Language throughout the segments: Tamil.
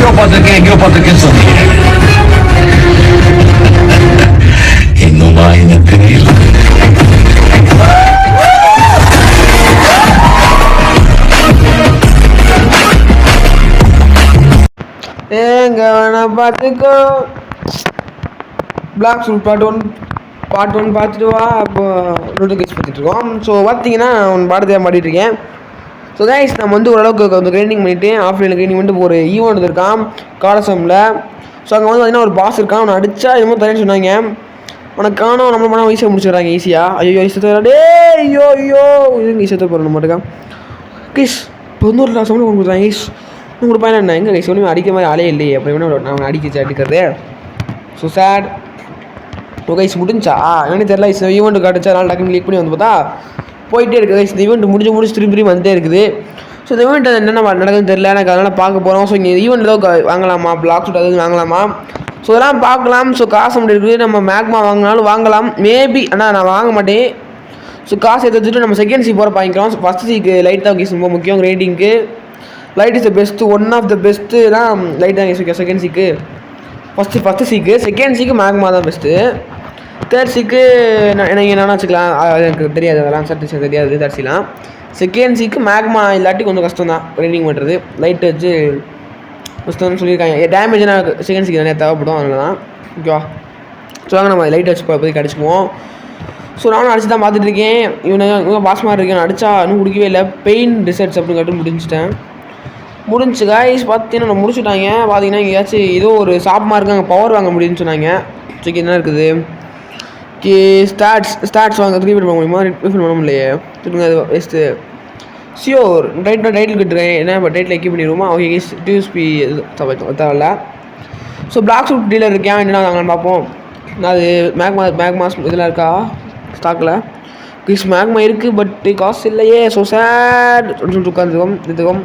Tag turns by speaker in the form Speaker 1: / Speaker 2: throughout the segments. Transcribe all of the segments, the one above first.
Speaker 1: பார்த்துருக்கேன் சொன்னீங்க. இன்னுமா எனக்கு தெரியல.
Speaker 2: ஏங்க வேணா பார்த்துக்கோ. பிளாக் சூட் பார்ட் ஒன் பார்த்துட்டு வா. அப்போ நோட்டிஃபிகேஷன் பார்த்துட்டு இருக்கோம். ஸோ பார்த்தீங்கன்னா ஒன்று பாடத்தை மாட்டிகிட்டு இருக்கேன். ஸோ கைஸ் நம்ம வந்து ஓரளவுக்கு கொஞ்சம் க்ரைண்டிங் பண்ணிவிட்டு ஆஃப்லைனில் க்ரைண்டிங் பண்ணிட்டு ஒரு ஈவெண்ட் இருக்கான் காலசமில். ஸோ அங்கே வந்து பார்த்தீங்கன்னா ஒரு பாஸ் இருக்கான். அவனை அடித்தா என்னமோ தரேன்னு சொன்னாங்க. உனக்கு காணும் நம்மள பண்ணால் ஈஸியாக முடிச்சிடுறாங்க ஈஸியாக. ஐயோ ஈஸியாக டே ஐயோ இதுங்க ஈஸியாக போகிறோம் மட்டுக்கா கைஸ். இப்போ வந்து ஒரு சம்பளம் கொண்டு கொடுத்தாங்க கைஸ். இன்னும் கொடுப்பாங்க என்ன எங்கே கைஸ் ஒன்றுமே அடிக்க மாதிரி ஆளே இல்லையே. அப்போ வேணா நான் அடிக்கிறது. So sad. ஓ கைஸ் முடிஞ்சா என்னன்னு தெரியல. ஈவெண்ட்டு காட்டுச்சா அதனால் டக்குன்னு கிளிக் பண்ணி வந்து பார்த்தா போயிட்டே இருக்குது கைஸ். இந்த ஈவெண்ட் முடிச்சு திரும்பி வந்துட்டே இருக்குது. ஸோ இந்த ஈவெண்ட் என்னென்ன நடக்குதுன்னு தெரியல எனக்கு. அதனால் பார்க்க போகிறோம். ஸோ இங்கே ஈவெண்ட் ஏதோ வாங்கலாமா, பிளாக் ஷூட் எதாவது வாங்கலாமா, ஸோ இதெல்லாம் பார்க்கலாம். ஸோ காசு அப்படி இருக்குது. நம்ம மேக்மா வாங்கினாலும் வாங்கலாம் மேபி. ஆனால் நான் வாங்க மாட்டேன். ஸோ காசு எடுத்து வச்சுட்டு நம்ம செகண்ட் சி போகிற வாங்கிக்கலாம். ஸோ ஃபஸ்ட் சீக்கு லைட் தான் கேஸ் ரொம்ப முக்கியம் ரேட்டிங்க்கு. Light is the best, one of the best தான் லைட் தான் கேஸ். செகண்ட் சீக்கு ஃபஸ்ட்டு சீக்கு, செகண்ட் சீக்கு மேக்மா தான் பெஸ்ட்டு. தேர்ட் சீக்கு எனக்கு என்னென்னா வச்சுக்கலாம், எனக்கு தெரியாது அதெல்லாம் சர்டிஃபிகேட் தெரியாது. தேர்ட் சீலாம் செகண்ட் சீக்கு மேக்மா இல்லாட்டி கொஞ்சம் கஷ்டம் தான் ரைடிங் பண்ணுறது. லைட் வச்சு கஷ்டம்னு சொல்லியிருக்காங்க. டேமேஜ்னா செகண்ட் சீக்கு நிறையா தேவைப்படும். அதனால தான் ஓகேவா. ஸோ வாங்க நம்ம லைட் வச்சு போய் அடிச்சுக்குவோம். ஸோ நானும் அடிச்சு தான் பார்த்துட்டு இருக்கேன். இவங்க பாஸ் மாதிரி இருக்கேன். அடித்தா இன்னும் குடிக்கவே இல்லை. பெயின் ரிசர்ட்ஸ் அப்படின்னு கேட்டு முடிஞ்சு காய்ஸ். பார்த்தீங்கன்னா நான் முடிச்சுட்டாங்க. பார்த்தீங்கன்னா எங்கேயாச்சும் ஏதோ ஒரு ஷாப் மாதிரி அங்கே பவர் வாங்க முடியும்னு சொன்னாங்க. ஸோ என்ன இருக்குது ஸ்டாட்ஸ் வாங்க ரீஃபில் பண்ண முடியுமா? ரீஃபில் பண்ண முடியலையே. திரும்ப அது பெஸ்ட்டு ஷியோர் டைட்டில் கட்டுறேன். என்ன இப்போ டைட்டில் எக்கி பண்ணிடுவோமா? Okay case. டியூஸ்பி தேவையில்ல. ஸோ பிளாக் சூட் டீலர் இருக்கேன். என்ன வாங்கலான்னு பார்ப்போம். அது மேக்மாஸ் இதெல்லாம் இருக்கா ஸ்டாக்கில்? கிஸ் மேக்மா இருக்குது பட் காசு இல்லையே. ஸோ சேட் சொல்லிட்டு உட்காந்துருக்கோம்.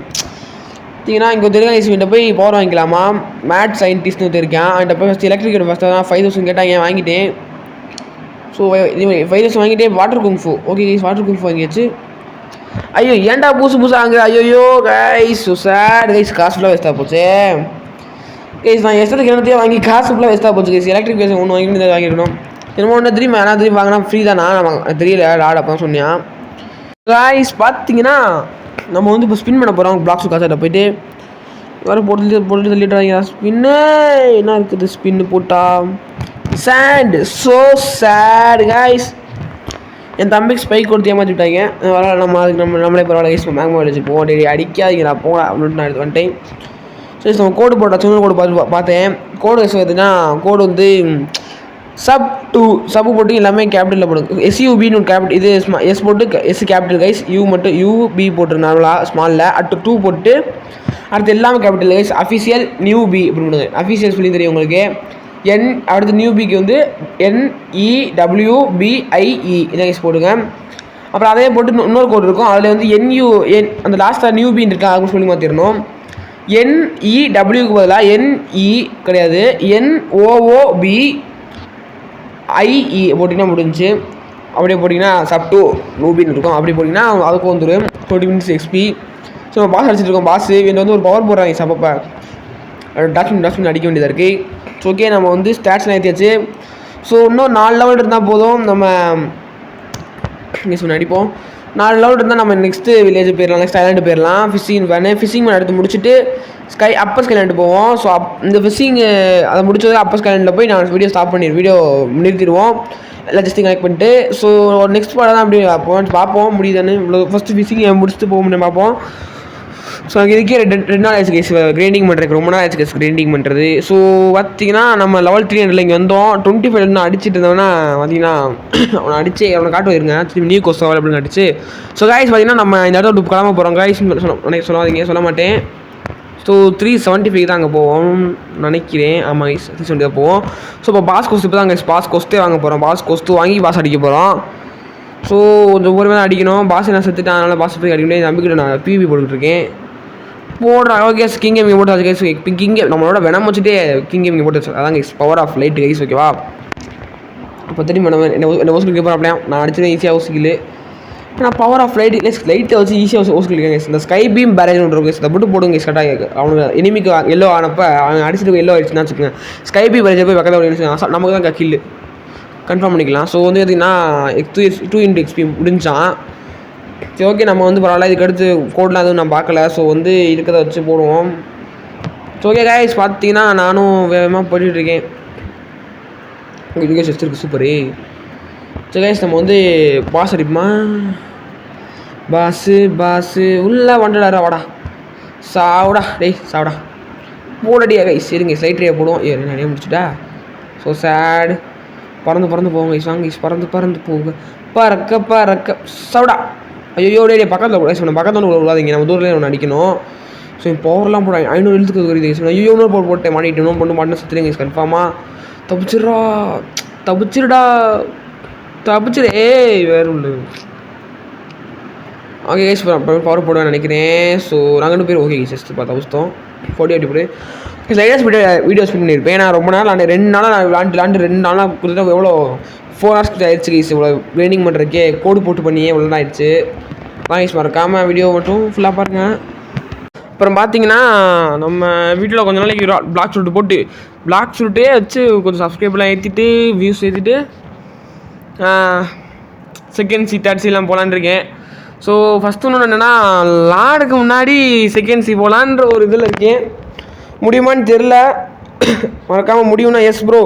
Speaker 2: பார்த்தீங்கன்னா இங்கே தெரியும் போய் பவர் வாங்கிக்கலாமா? மேட் சயின்டிஸ்ட்னு இருக்கேன். அவன்கிட்ட போய் ஃபஸ்ட் எலக்ட்ரிக் ஃபஸ்ட்டு தான் 5000 கேட்டாங்க, வாங்கிட்டேன். ஸோ 5000 வாங்கிட்டேன். Water kung fu okay guys. Water kung fu வாங்கியாச்சு. ஐயோ ஏன்டா புதுசு ஆகுது. ஐயோ கைஸ். So sad guys. காசு ஃபுல்லாக வேஸ்ட்டாக போச்சு கைஸ். நான் எஸ்டத்துக்கு என்னத்தையும் வாங்கி காசு ஃபுல்லாக வேஸ்ட்டாக போச்சு கைஸ். எலக்ட்ரிக் பேஸ் ஒன்று வாங்கிட்டு வாங்கிருக்கணும். என்னமோ ஒன்று திரும்பி வாங்கினா ஃப்ரீ தான். நான் தெரியல ஆட் அப்போ தான் சொன்னேன் கைஸ். பார்த்தீங்கன்னா நம்ம வந்து இப்போ ஸ்பின் பண்ண போகிறோம். பிளாக்ஸு காசாட்ட போய்ட்டு வேறு போட்டு தள்ளிட்டுறாங்க. ஸ்பின்னு என்ன இருக்குது? ஸ்பின்னு போட்டால் சேண்ட். So sad guys. என் தம்பிக்கு ஸ்பைக் கொடுத்து ஏமாற்றிட்டாங்க. பரவாயில்ல நம்ம அதுக்கு நம்மளே பரவாயில்ல கைஸ். மேக்மா வச்சுப்போம். டெய்லி அடிக்காதீங்க நான் போகிறேன் அப்படின்ட்டு நான் எடுத்து வந்துட்டேன். சரி நம்ம கோடு போட்டேன். சின்ன கோடு பார்த்தேன். கோடு எதுனா கோடு வந்து சப்பு போட்டு எல்லாமே கேபிட்டலில் போடுங்க. SUBன்னு ஒரு கேபிட்டல் இது எஸ் போட்டு எஸ் கேபிட்டல் கைஸ். யூ மட்டும் UB போட்டு நார்மலாக ஸ்மாலில் அடுத்து 2 போட்டு அடுத்து எல்லாமே கேபிட்டல் கைஸ். அஃபிஷியல் நியூபி அப்படின்னு போடுங்க. அஃபிஷியல் சொல்லி தெரியும் உங்களுக்கு. அடுத்து நியூபிக்கு வந்து NEWBIE இதை கைஸ் போடுங்க. அப்புறம் அதே போட்டு இன்னொரு கோடு இருக்கும். அதில் வந்து அந்த லாஸ்ட்டாக நியூபின்னு இருக்கா அப்படின்னு சொல்லி மாற்றிடணும். NEWக்கு பதிலாக NE கிடையாது NOOBIE போட்டிங்கன்னா முடிஞ்சு. அப்படியே போட்டிங்கன்னா சப்2 நூபின்னு இருக்கும். அப்படி போட்டிங்கன்னா அதுக்கு வந்துடும் 20 minutes XP. ஸோ நம்ம பாஸ் அடிச்சிருக்கோம். பாஸ் இவன் வந்து ஒரு பவர் போடுறாங்க சப்பப்போ டாக்ஸ்மின் அடிக்க வேண்டியதாக இருக்குது. ஸோ ஓகே நம்ம வந்து ஸ்டாட்ஸ்லாம் ஏற்றியாச்சு. ஸோ இன்னும் 4 லெவல் இருந்தால் போதும். நம்ம அடிப்போம். 4 லெவல் இருந்தால் நம்ம நெக்ஸ்ட்டு வில்லேஜ் போயிடலாம். நெக்ஸ்ட் ஐலாண்டு போயிடலாம். ஃபிஷிங் மேன் எடுத்து முடிச்சுட்டு அப்பர் ஸ்கைலாண்டு போவோம். ஸோ இந்த ஃபிஷிங் அதை முடிச்சது அப்பர் ஸ்கைலாண்டில் போய் நான் வீடியோ நிறுத்திடுவோம். எல்லாம் ஜஸ்ட்டு கனெக்ட் பண்ணிட்டு. ஸோ நெக்ஸ்ட் பாடம் தான் அப்படி பார்ப்போம் முடியுதானே. இவ்வளோ ஃபஸ்ட்டு ஃபிஷிங் முடிச்சுட்டு போக முடியும் பார்ப்போம். ஸோ அங்கே இதுக்கே 2 நாள் ஆயிடுச்சு கேஸ் கிரைண்டிங் பண்ணுறதுக்கு. ரொம்ப நாள் ஆயிடுச்சு கேஸ் கிரைண்டிங் பண்ணுறது. ஸோ பார்த்தீங்கன்னா நம்ம லெவல் 300 இங்கே வந்தோம். 25 அடிச்சுட்டு இருந்தோம்னா பார்த்தீங்கன்னா அவனை அடிச்சு அவனை காட்டு போயிருங்க. திரும்பி நியூ கோஸ்ட் அப்படின்னு அடிச்சு. ஸோ காய்ஸ் பார்த்தீங்கன்னா நம்ம இந்த இடத்த கிளம்ப போகிறோம். காய்ஸ் சொல்லாதீங்க சொல்ல மாட்டேன். ஸோ 375 தான் அங்கே போவோம் நினைக்கிறேன். ஆமாம் கைஸ் 370 தான் போவோம். ஸோ இப்போ பாஸ் கோஸ்ட் இப்போ தான் அங்கே பாஸ் கோஸ்ட்டே வாங்க போகிறோம். பாஸ் கோஸ்ட்டு வாங்கி பாஸ் அடிக்க போகிறோம். ஸோ கொஞ்சம் ஒவ்வொரு மேலே அடிக்கணும். பாஸ் நான் செத்துட்டேன். அதனால் பாஸ் போய் அடிக்க முடியாது. நம்பிக்கிட்ட நான் PvP போட்டுட்ருக்கேன். போடுறேன் ஓகே. கிங் கேமிங் போட்டு அது கைஸ். கிங் நம்மளோட வெனம் வச்சுட்டே கிங் கேமிங் போட்டு அதான் guys power of light guys. ஓகேவா? இப்போ திரும்பி நம்ம என்ன ஓசிக்கில் போகிறோம். அப்படியே நான் அடிச்சது ஈஸியாக ஓசிக்கில் நான் பவர் ஆஃப் லைட்டை வச்சு ஈஸியாக ஓசிக்கலிங்க. இந்த ஸ்கை பீம் பேரேஜ் ஒன்று இருக்குது, இதை மட்டும் போடுங்க கரெக்டாக. அவனுக்கு எனிமிக்கு எல்லோ ஆனப்போ அவன் அடிச்சுட்டு எல்லோ ஆயிடுச்சுன்னா வச்சுக்கோங்க, ஸ்கை பீம் பேரேஜை போய் பக்கத்தில் நமக்கு தான் கில்லு கன்ஃபார்ம் பண்ணிக்கலாம். ஸோ வந்து பார்த்திங்கன்னா 2 XP முடிஞ்சான். சரி ஓகே, நம்ம வந்து பரவாயில்ல, இதுக்கு அடுத்து கோடெலாம் எதுவும் நான் பார்க்கல. ஸோ வந்து இருக்கிறத வச்சு போடுவோம். ஸோ ஓகே கைஸ், பார்த்தீங்கன்னா நானும் வேகமாக போயிட்டுருக்கேன். இதுக்கே செஸ்ட் இருக்குது, சூப்பரு. ஸோ கைஸ், நம்ம வந்து பாஸ் அடிப்போமா? பாஸு உள்ளே வந்துடாரா, வாடா சாவுடா, டேய் சாவுடா போடடியா கைஸ். சரிங்க, ஸ்லைட்ரியா போடுவோம். நிறைய முடிச்சுட்டா. ஸோ சேட், பறந்து போங்க கைஸ், வாங்க கைஸ், பறந்து போங்க, பறக்க சாவுடா. ஐயோ டே பக்கத்தில் கூட சொன்ன, பக்கத்தில் விடாதீங்க, நம்ம தூரத்தில் ஒன்று அடிக்கணும். ஸோ என் பவர்லாம் போட 500 எழுத்துக்கு வருது கைஸ். ஐயோ இன்னொரு போட்டேன், மாட்டிட்டு பொண்ணு மாட்டினா சுற்றுறேன் கைஸ். கன்ஃபார்மாக தப்பிச்சிரு. வேறு உள்ள ஓகே கைஸ், பவர் போடுவேன் நினைக்கிறேன். ஸோ நாங்கள் 2 பேர் ஓகே கைஸ், ஜஸ்ட் தப்பிச்சிட்டோம். 40 போடு லைட்டாக வீடியோ ஸ்பெண்ட் பண்ணியிருப்பேன். நான் ரொம்ப நாள் 2 நாளாக நான் விளாண்டு 2 நாளாக கொடுத்துட்டு எவ்வளோ 4 hours கிட்ட ஆயிடுச்சு கைஸ். இவ்வளோ ட்ரைனிங் பண்ணுறதுக்கே கோடு போட்டு பண்ணியே இவ்வளோ தான் ஆயிடுச்சு. கைஸ் மறக்காமல் வீடியோ மட்டும் ஃபுல்லாக பாருங்கள். அப்புறம் பார்த்தீங்கன்னா நம்ம வீட்டில் கொஞ்ச நாளைக்கு பிளாக் ஷூட்டே வச்சு கொஞ்சம் சப்ஸ்கிரைப்லாம் ஏற்றிட்டு வியூஸ் ஏற்றிட்டு செகண்ட் சி தேர்ட் சிலாம் போகலான்னு இருக்கேன். ஸோ ஃபஸ்ட்டு ஒன்று என்னென்னா, லாடுக்கு முன்னாடி செகண்ட் சி போகலான்ற ஒரு இதில் இருக்கேன். முடியுமான்னு தெரில, மறக்காமல் முடியும்னா yes bro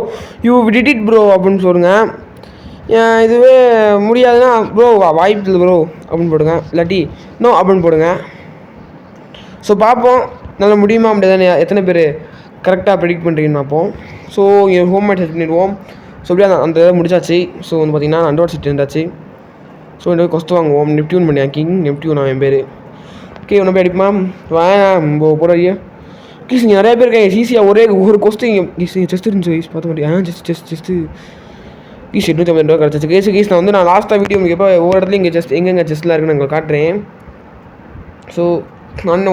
Speaker 2: you did it bro அப்படின்னு சொல்லுங்கள். இதுவே முடியாதுன்னா ப்ரோ வாய்ப்பு இல்லை ப்ரோ அப்படின்னு போடுங்க, இல்லாட்டி நோ அப்படின்னு போடுங்க. ஸோ பார்ப்போம் நல்லா முடியுமா அப்படியே எத்தனை பேர் கரெக்டாக ப்ரெடிக்ட் பண்ணுறீங்கன்னு பார்ப்போம். ஸோ இங்கே ஹோம் மேட் செட் பண்ணிடுவோம். ஸோ அப்படியே அந்த இதை முடிச்சாச்சு. ஸோ வந்து பார்த்திங்கன்னா அண்டர்வாட் செட் இருந்தாச்சு. ஸோ இந்த கொஸ்து வாங்குவோம். நெப்டியூன் பண்ணி கிங் நெப்டியூன் என் பேர். ஓகே ஒன்று போய் அடிப்போமா? வேணாம் போடுறியா ப்ளீஸ். நீங்கள் நிறைய பேர் இருக்கேன் ஈஸியாக ஒரு கொஸ்டின் செஸ்ட் இருந்துச்சு கைஸ், பார்த்த மாட்டேன். செஸ்ட்டு ஈஸ் 850 ரூபா கிடச்சிச்சு கேஸ். நான் லாஸ்ட்டாக வீடியோ உங்களுக்கு எப்போ ஒவ்வொரு இடத்துல இங்கே எங்கெங்கே செஸ்ட்டில் இருக்குன்னு உங்களுக்கு காட்டுறேன். ஸோ நான்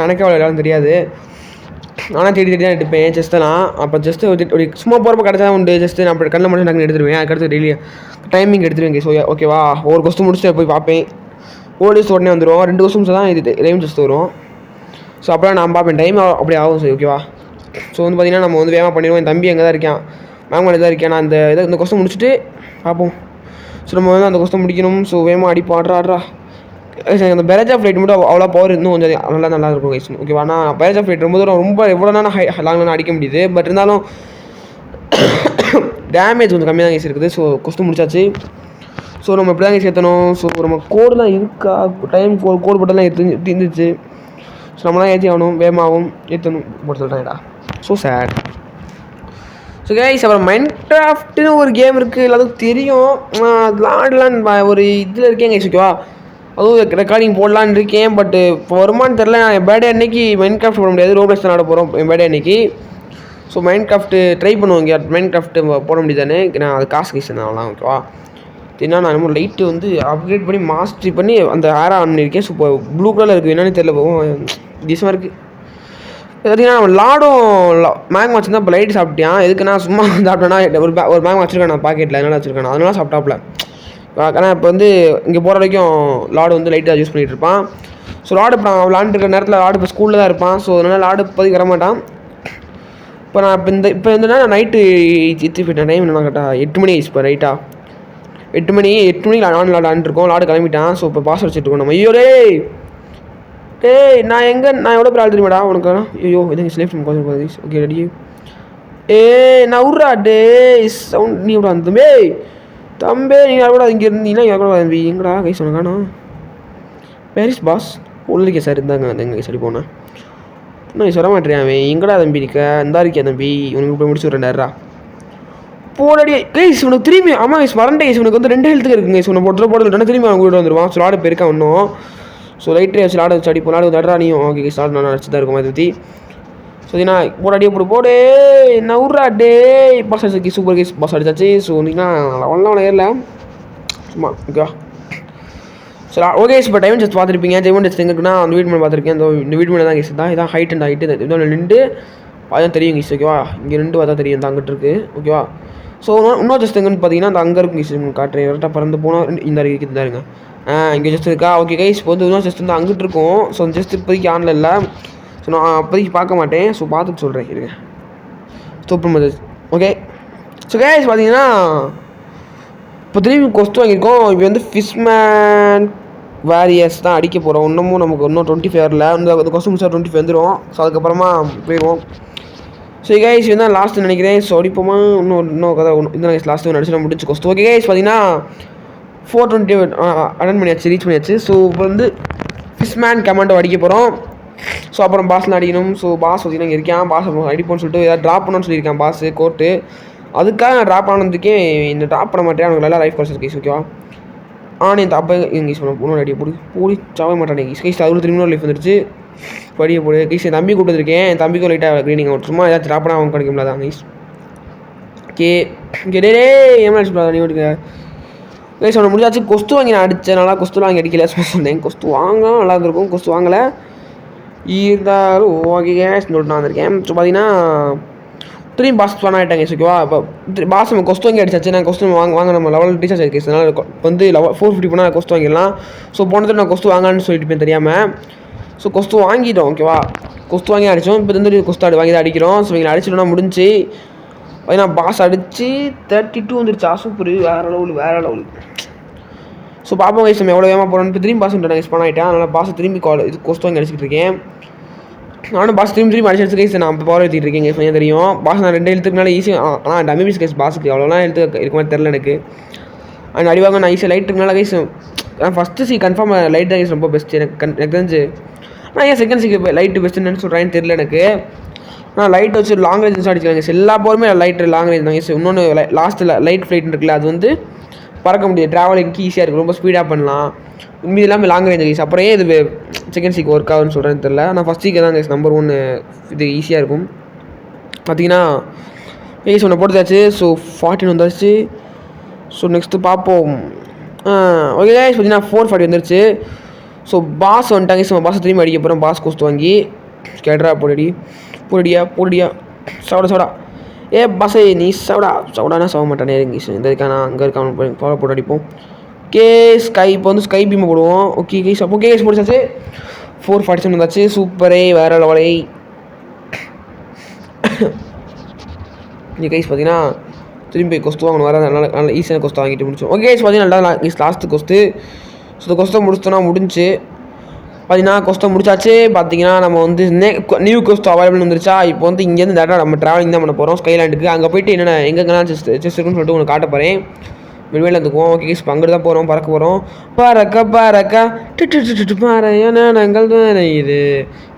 Speaker 2: எனக்கே அவ்வளோ விளையாட தெரியாது, நானும் தேடி தான் எடுப்பேன் செஸ்ட்டெல்லாம். அப்போ ஜஸ்ட்டு ஒரு சும்மா போகிறப்ப கிடச்சா உண்டு, ஜஸ்ட்டு நான் அப்படி கண்ணில் மட்டும் நாங்கள் எடுத்துருவேன். அதுக்கடுத்து டெய்லி டைமிங் எடுத்துருவேன். ஸோ ஓகேவா, ஒரு கொஸ்டின் முடிச்சுட்டு போய் பார்ப்பேன். ஓடிஸ் உடனே வந்துடும். 2 கொஸ்டின்ஸ் தான் இது டைம் ஜஸ்ட் வரும். ஸோ அப்போ நான் பார்ப்பேன், டைம் அப்படி ஆகும். சரி ஓகேவா. ஸோ வந்து பார்த்திங்கன்னா நம்ம வந்து வேகமாக பண்ணிடுவோம். என் தம்பி எங்கே தான் இருக்கான், மேங்கோல தான் இருக்கேன். நான் இந்த கொஸ்டின் முடிச்சுட்டு பார்ப்போம். ஸோ நம்ம வந்து அந்த கொஸ்டின் முடிக்கணும். ஸோ வேகமாக ஆடுறா. அந்த பேரேஜ் ஆஃப் லைட் மட்டும் அவ்வளோ பவர் இன்னும் கொஞ்சம் நல்லா இருக்கும் கைஸ். ஓகேவா, நான் பேரேஜ் ஆஃப் லைட் ரொம்ப எவ்வளோ நேரம் லாங்லாம் அடிக்க முடியுது. பட் இருந்தாலும் டேமேஜ் கொஞ்சம் கம்மியாக தான் கைஸ் இருக்குது. ஸோ கொஸ்டின் முடிச்சாச்சு. ஸோ நம்ம இப்படி தான் கைஸ் ஏற்றணும். ஸோ நம்ம கோடெலாம் இருக்கா, டைம் கோடு போட்டெல்லாம் இருந்துச்சு. ஸோ நம்மளாம் ஏற்றி ஆகணும், வேகமாகவும் ஏற்றணும் போட்டு சொல்லிட்டாங்கடா. So sad. ஸோ கைஸ், அப்புறம் மைன்கிராஃப்ட்னு ஒரு கேம் இருக்குது, எல்லாத்துக்கும் தெரியும். விளாடலான்னு ஒரு இதில் இருக்கேன் கைஸ். ஓகேவா, அதுவும் ரெக்கார்டிங் போடலான்னு இருக்கேன். பட்டு இப்போ வருமானு தெரில. என் பேர்டே அன்னைக்கு மைன்கிராஃப்ட் போட முடியாது, ரோப்ளக்ஸ் தான் ஆட போகிறோம் என் பேர்டே அன்னைக்கு. ஸோ மைன்கிராஃப்ட்டு ட்ரை பண்ணுவோங்க. மைன்கிராஃப்ட்டு போட முடியுதானே, நான் அது காசு கைஸ் தான் அவ்வளோ. ஓகேவா, ஏன்னா நான் நம்ம லைட்டு வந்து அப்கிரேட் பண்ணி மாஸ்டரி பண்ணி அந்த ஏரா பண்ணியிருக்கேன். ஸோ இப்போ ப்ளூ கலரில் இருக்குது, என்னென்னு தெரியல, போகும் டிசமாக இருக்குது. பார்த்தீங்கன்னா லாடும் மேங் வச்சுருந்தா இப்போ லைட்டு சாப்பிட்டேன். எதுக்குன்னா சும்மா சாப்பிட்டேன்னா ஒரு மேங் வச்சுருக்கேன் நான் பாக்கெட்டில், என்னென்ன வச்சுருக்கேன் அதனால சாப்பிட்டாப்புல. ஆனால் இப்போ வந்து இங்கே போகிற வரைக்கும் லாடு வந்து லைட்டாக யூஸ் பண்ணிகிட்டு இருப்பான். ஸோ லாடு இப்போ நான் விளாண்டுருக்க நேரத்தில் லாடு இப்போ ஸ்கூலில் தான் இருப்பான். ஸோ அதனால் லாடு இப்போதைக்கு வரமாட்டான். இப்போ நான் இப்போ நான் நைட்டு எத்தி போயிட்டேன். டைம் என்ன கரெக்டாக 8 மணி ஆயிடுச்சு. இப்போ ரைட்டாக 8 மணிக்கு நான் விளாண்டுருக்கோம். லாடு கிளம்பிட்டான். ஸோ இப்போ பாஸ் வச்சுட்டுருக்கோம் நம்ம. ஐயோ நான் எவ்வளோ பேர் ஆள் தெரியுமாடா உனக்கு? ஐயோ இது ஸ்லேஃப் கொஞ்சம் ஓகே ரெடி. நான் விட்றா சவுண்ட் நீ விட அந்த தம்பே நீங்கள் கூட இங்கே இருந்தீங்கன்னா இங்கே கூட தம்பி எங்கடா கை சொன்ன காணும். பேரிஸ் பாஸ் உள்ளிருக்கே சார் இருந்தாங்க எங்கள் சரி போனேன். இன்னும் சொல்ல மாட்டேன் அவன் எங்கடா தம்பி இருக்க இந்தா இருக்கே தம்பி உனக்கு போய் முடிச்சு விட்றேன்டா போடாடி கைஸ். உனக்கு திரும்பி ஆமாம் கைஸ் வரண்டே கைஸ். உனக்கு வந்து 2 ஹெல்த்துக்கு இருக்குங்க கைஸ். உன்னை போட்டு திரும்பி அவங்க வீடு வந்துடுவான். ஸோ லாடு போயிருக்கா இன்னும். ஸோ லைட்டே வச்சு லாடு வச்சு அடிப்போம். லாடு தட்றா நீயும் ஓகே கைஸ். லாடு நான் அடிச்சு தான் இருக்கும் அதை பற்றி. ஸோ நான் போடாடியே போடு நான் விட்றா பாஸ் அடிச்சு சூப்பர் கேஸ் பாஸ் அடிச்சாச்சு. ஸோ நீங்கன்னா அவ்வளோலாம் ஏறல சும்மா ஓகேவா. ஸோ ஓகே இப்போ டைம் ஜஸ்ட் பார்த்துருப்பீங்க. டைம் ஜஸ்ட் எங்கே இருக்குன்னா அந்த வீடு மேலே பார்த்துருக்கேன். இந்த வீடு மேலே தான் கேஸ் தான் இதான் ஹைட் அண்ட் ஹைட்டு இதில் நின்று அதான் தெரியும் கேஸ். ஓகேவா, இங்கே 2 பார்த்தா தெரியும் தான் அங்கிட்டு இருக்குது. ஓகேவா, ஸோ இன்னொரு ஜஸ்ட் எங்கன்னு பார்த்தீங்கன்னா அந்த அங்கே இருக்கும் கேஸ். காட்டுறேன் கரெக்டாக பறந்து போனால் இந்த இருக்குது இருங்க. இங்கே செஸ்ட் இருக்கா? ஓகே கைஸ், இப்போ வந்து இன்னும் செஸ்ட் வந்து அங்கிட்டு இருக்கும். ஸோ அந்த செஸ்ட் இப்போதைக்கு ஆனில் இல்லை. ஸோ நான் அப்போதைக்கு பார்க்க மாட்டேன். ஸோ பார்த்துட்டு சொல்கிறேன் இருங்க. Stop mother. Okay so guys பார்த்தீங்கன்னா இப்போ திரும்பி கொஸ்ட் வாங்கியிருக்கோம். இப்போ வந்து ஃபிஷ்மேன் வேரியர்ஸ் தான் அடிக்க போகிறோம். இன்னமும் நமக்கு இன்னும் 25 வரல. அந்த கொஸ்ட் முடிச்சா 25 வந்துடும். ஸோ அதுக்கப்புறமா போயிடுவோம். ஸோ கைஸ் இதுதான் லாஸ்ட்டு நினைக்கிறேன். ஸோ அடிப்போமா இன்னும் கதை இந்த லாஸ்ட்டு நடிச்சு முடிச்சு கொஸ்ட். ஓகே கைஸ் பார்த்தீங்கன்னா 420 அட்டன் பண்ணியாச்சு, ரீச் பண்ணியாச்சு. ஸோ இப்போ வந்து ஃபிஷ்மேன் கமாண்டோ அடிக்க போகிறோம். ஸோ அப்புறம் பாஸ்லாம் அடிக்கணும். ஸோ பாஸ் பார்த்தீங்கன்னா இங்கே இருக்கேன். பாஸ் அடிப்போம்னு சொல்லிட்டு ஏதாவது ட்ராப் பண்ணணும்னு சொல்லியிருக்கேன் பாஸு கோர்ட்டு. அதுக்காக நான் ட்ராப் ஆனதுக்கே இந்த ட்ராப் பண்ண மாட்டேன். அவனுக்கு நல்லா லைஃப் குறைச்சி கைஸ். ஓகேவா இந்த அப்போ இங்கே யூஸ் பண்ண அடியை போடி சாவே மாட்டானே கைஸ். அதுக்குள்ள திரும்ப லைஃப் வந்துருச்சு. படியை போடு கைஸ். என் தம்பி கூப்பிட்டுருக்கேன். என் தம்பிக்கும் லைட்டாக க்ரீனிங் ஆகும். சும்மா ஏதாச்சும் ட்ராப் பண்ணால் அவன் கிடைக்கும்ல தான் கைஸ். ஓகே டே ஏமா அடிச்சு நீ ஓட்டுங்க கைஸ். அவனை முடிஞ்சாச்சு. கொஸ்து வாங்கி நான் அடித்தேன். நல்லா கொஸ்து வாங்கி அடிக்கல சொன்னேன். கொஸ்து வாங்க நல்லா இருந்திருக்கும். கொஸ்து வாங்கலை இருந்தாலும் ஓகே கேஸ் சொல்லிட்டு நான் வந்திருக்கேன். ஸோ பார்த்தீங்கன்னா திரும்பி பாஸ் பண்ண ஆகிட்டாங்க. ஓகேவா இப்போ பாஸ் நம்ம கொஸ்து வாங்கி அடிச்சாச்சு. நான் கொஸ்து வாங்க நம்ம லெவல் டீச்சர்ஸ் ஆகிருக்கு. அதனால் வந்து 450 போனால் கொஸ்து வாங்கிடலாம். ஸோ போனது நான் கொஸ்து வாங்கன்னு சொல்லிட்டு தெரியாமல் ஸோ கொஸ்து வாங்கிட்டோம். ஓகேவா கொஸ்து வாங்கி அடித்தோம். இப்போ வந்து கொஸ்து வாங்கி தான் அடிக்கிறோம். ஸோ இங்கே அடிச்சிட்டோம்னா முடிஞ்சு பார்த்தீங்கன்னா பாஸ் அடித்து 32 வந்துருச்சா. சூப்பர், வேறு லெவலு. ஸோ பார்ப்போம் கைஸ் நம்ம எவ்வளோ வேகமாக போகிறோன்னு. இப்போ திரும்பி பாஸ் பண்ணிட்டேன் கைஸ் பண்ண ஆகிட்டேன். அதனால் பாஸ் திரும்பி இது கொஸ்து வாங்கி அடிச்சிட்டு இருக்கேன். நானும் பாஸ் திரும்பி அடிச்சு கைஸ். நான் இப்போ பவர் ஏற்றிட்டு இருக்கேன் கைஸ். தெரியும் பாஸ் நான் 2 எழுத்துக்கு மேலே ஈஸியாக ஆனால் டம்மி பீஸ் கைஸ். பாஸுக்கு அவ்வளோலாம் எழுத்து இருக்க மாதிரி தெரில எனக்கு. அண்ட் அடிவாங்க நான் ஈஸியாக லைட்டுக்கு மேலே கைஸ். நான் ஃபஸ்ட்டு கன்ஃபார்ம் லைட் தான் கைஸ் ரொம்ப பெஸ்ட்டு எனக்கு தெரிஞ்சு. நான் ஏன் செகண்ட் சிக்கு லைட்டு பெஸ்ட்டுன்னு சொல்கிறேன்னு தெரியல எனக்கு. நான் லைட் வச்சு லாங் ரேஞ்ச் அடிச்சுக்கலாம் கைஸ். எல்லா பவருமே லைட் லாங் ரேஞ்ச் தான் கைஸ். இன்னொன்று லாஸ்ட்டில் லைட் ஃப்ளைட் இருக்குல்ல, அது வந்து பறக்க முடியாது. ட்ராவலிங்க்கு ஈஸியாக இருக்குது, ரொம்ப ஸ்பீடாக பண்ணலாம். மீது எல்லாமே லாங் ரேஞ்ச் கைஸ். அப்புறம் இது செகண்ட் சீக்கு ஒர்க் ஆகுன்னு சொல்கிறேன்னு தெரியல. நான் ஃபஸ்ட் சீக்கு தான் கைஸ் நம்பர் 1 இது ஈஸியாக இருக்கும். பார்த்தீங்கன்னா கைஸ் ஒன்று போட்டுதாச்சு. ஸோ 14 வந்துருச்சு. ஸோ நெக்ஸ்ட்டு பார்ப்போம். ஓகே கைஸ் பார்த்தீங்கன்னா 440 வந்துருச்சு. ஸோ பாஸ் வந்துட்டாங்க. ஸோ பாஸை திரும்பி அடிக்க போகிறோம். பாஸ் கொஸ்து வாங்கி கேட்ரா போடியா சவுடா பாஸே நீ சவுடானா சாக மாட்டானே இருங்க. இந்த இருக்கானா அங்கே இருக்கான் ஃபாலோ போட்டு அடிப்போம். ஓகே ஸ்கை இப்போ வந்து ஸ்கை பீமை போடுவோம். ஓகே கைஸ் அப்போ கைஸ் முடிச்சாச்சு. 447 வந்தாச்சு. சூப்பரே வேறு லெவலை. இங்கே கைஸ் பார்த்தீங்கன்னா திரும்பி கொஸ்து வாங்கணும் வர நல்லா ஈஸியான கொஸ்து வாங்கிட்டு முடிச்சோம். ஓகே கைஸ் பார்த்தீங்கன்னா நல்லா லாஸ்ட்டு கொஸ்து. ஸோ இந்த கொஸ்தை முடிச்சோன்னா முடிஞ்சு பார்த்தீங்கன்னா கொஸ்தை முடிச்சாச்சு. பார்த்தீங்கன்னா நம்ம வந்து நியூ கொஸ்ட் அவைலபிள் வந்துருச்சா. இப்போ வந்து இங்கேருந்து டேரெக்டாக நம்ம ட்ராவலிங் தான் பண்ண போகிறோம் ஸ்கைலாண்டுக்கு. அங்கே போய்ட்டு என்னென்ன எங்கெங்கெல்லாம் செஸ் இருக்குன்னு சொல்லிட்டு உங்களுக்கு காட்ட போகிறேன். வெளியில் இருந்துக்குவோம். ஓகே இப்போ அங்கே தான் போகிறோம். பறக்க போகிறோம். பறக்கா நாங்கள் இது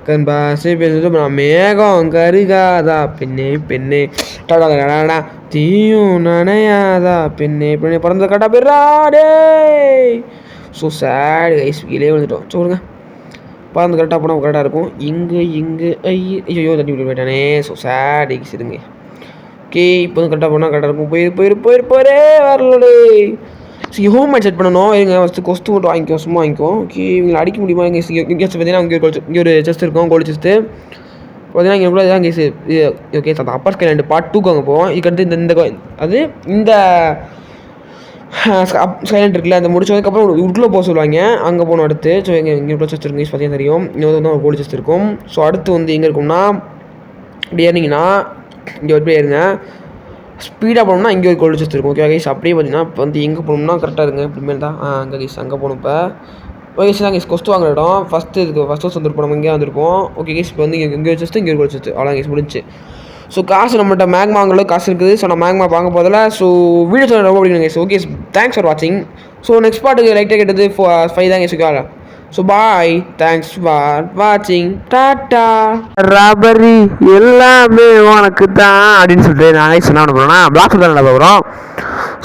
Speaker 2: கண் பாசை பேசுறது மேகம் கருகாதா பெண்ணே டடா தீயும் நனையாதா பெண்ணே பிறந்த கட்டா பேராடே. ஸோ சேட் கைஸ் கீழே வந்துட்டோம். சொல்லுங்க பறந்து கரெக்டாக போனால் கரெக்டாக இருக்கும். இங்கே ஐயோ தண்ணி விட்டு போயிட்டானே. ஸோ சேட் கைஸ் இருங்க. ஓகே இப்போ வந்து கரெக்டாக போனால் கரெக்டாக இருக்கும். போயிரு வேறு. ஸோ ஹோம் மேட் செட் பண்ணணும். இவங்க ஃபஸ்ட்டு கொஸ்து மட்டும் வாங்கிக்கோ, சும்மா வாங்கிக்கோ. ஓகே இவங்களை அடிக்க முடியுமா? இங்கே பார்த்தீங்கன்னா இங்கே ஒரு செஸ்ட் இருக்கும், கோல்டு செஸ்ட்டு பார்த்தீங்கன்னா இங்கே கூட இதான் case. Okay sir upper skyland part 2க்கு அங்கே போவோம். இதுக்கடுத்து இந்த ஸ்கைலாண்ட் இருக்குல்ல, அந்த முடிச்சதுக்கப்புறம் உள்ள போக சொல்லுவாங்க. அங்கே போகணும் அடுத்து. ஸோ இங்கே உள்ள செஸ்ட் இருக்கும் பார்த்தீங்கன்னா தெரியும். இங்கே வந்து ஒரு கோல்டு செஸ்ட் இருக்கும். ஸோ அடுத்து வந்து எங்கே இருக்கும்னா இப்படி ஏறிங்கன்னா இங்கே ஒரு ஏறுங்க. ஸ்பீடாக போனோம்னா இங்கே ஒரு கோல்டு செஸ்ட் இருக்கும். ஓகே கைஸ் அப்படியே பார்த்தீங்கன்னா இப்போ வந்து எங்கே போகணும்னா கரெக்டாக இருங்க. இப்படி தான் அங்கே கைஸ் அங்கே போகணும். இப்போ ஓகே தான் கைஸ் கொஸ்து வாங்குற இடம் ஃபஸ்ட்டு வந்துருப்போம். நம்ம இங்கே வந்திருப்போம். ஓகே கைஸ் இப்போ வந்து இங்கே ஒரு செஸ்ட்டு இங்கே ஒரு கோல்டு செஸ்ட்டு அவ்வளோ கைஸ் முடிஞ்சு. ஸோ காசு நம்மள்கிட்ட மேக்மா வாங்குறதுக்கு காசு இருக்குது. ஸோ நான் மேக்மா வாங்க போதில். ஸோ வீடியோ சொல்ல ரொம்ப பிடிக்கும் கைஸ். ஓகே தேங்க்ஸ் ஃபார் வாட்சிங். ஸோ நெக்ஸ்ட் பார்ட்டுக்கு லைட்டாக கேட்டது 5 தான் guys. Okay so bye, thanks for வாட்சிங், டாட்டா. ரபரி எல்லாமே உனக்கு தான் அப்படின்னு சொல்லிட்டு நான் என்ன பண்ண போகிறேன்னா பிளாக் தான் நல்லா போகிறோம்.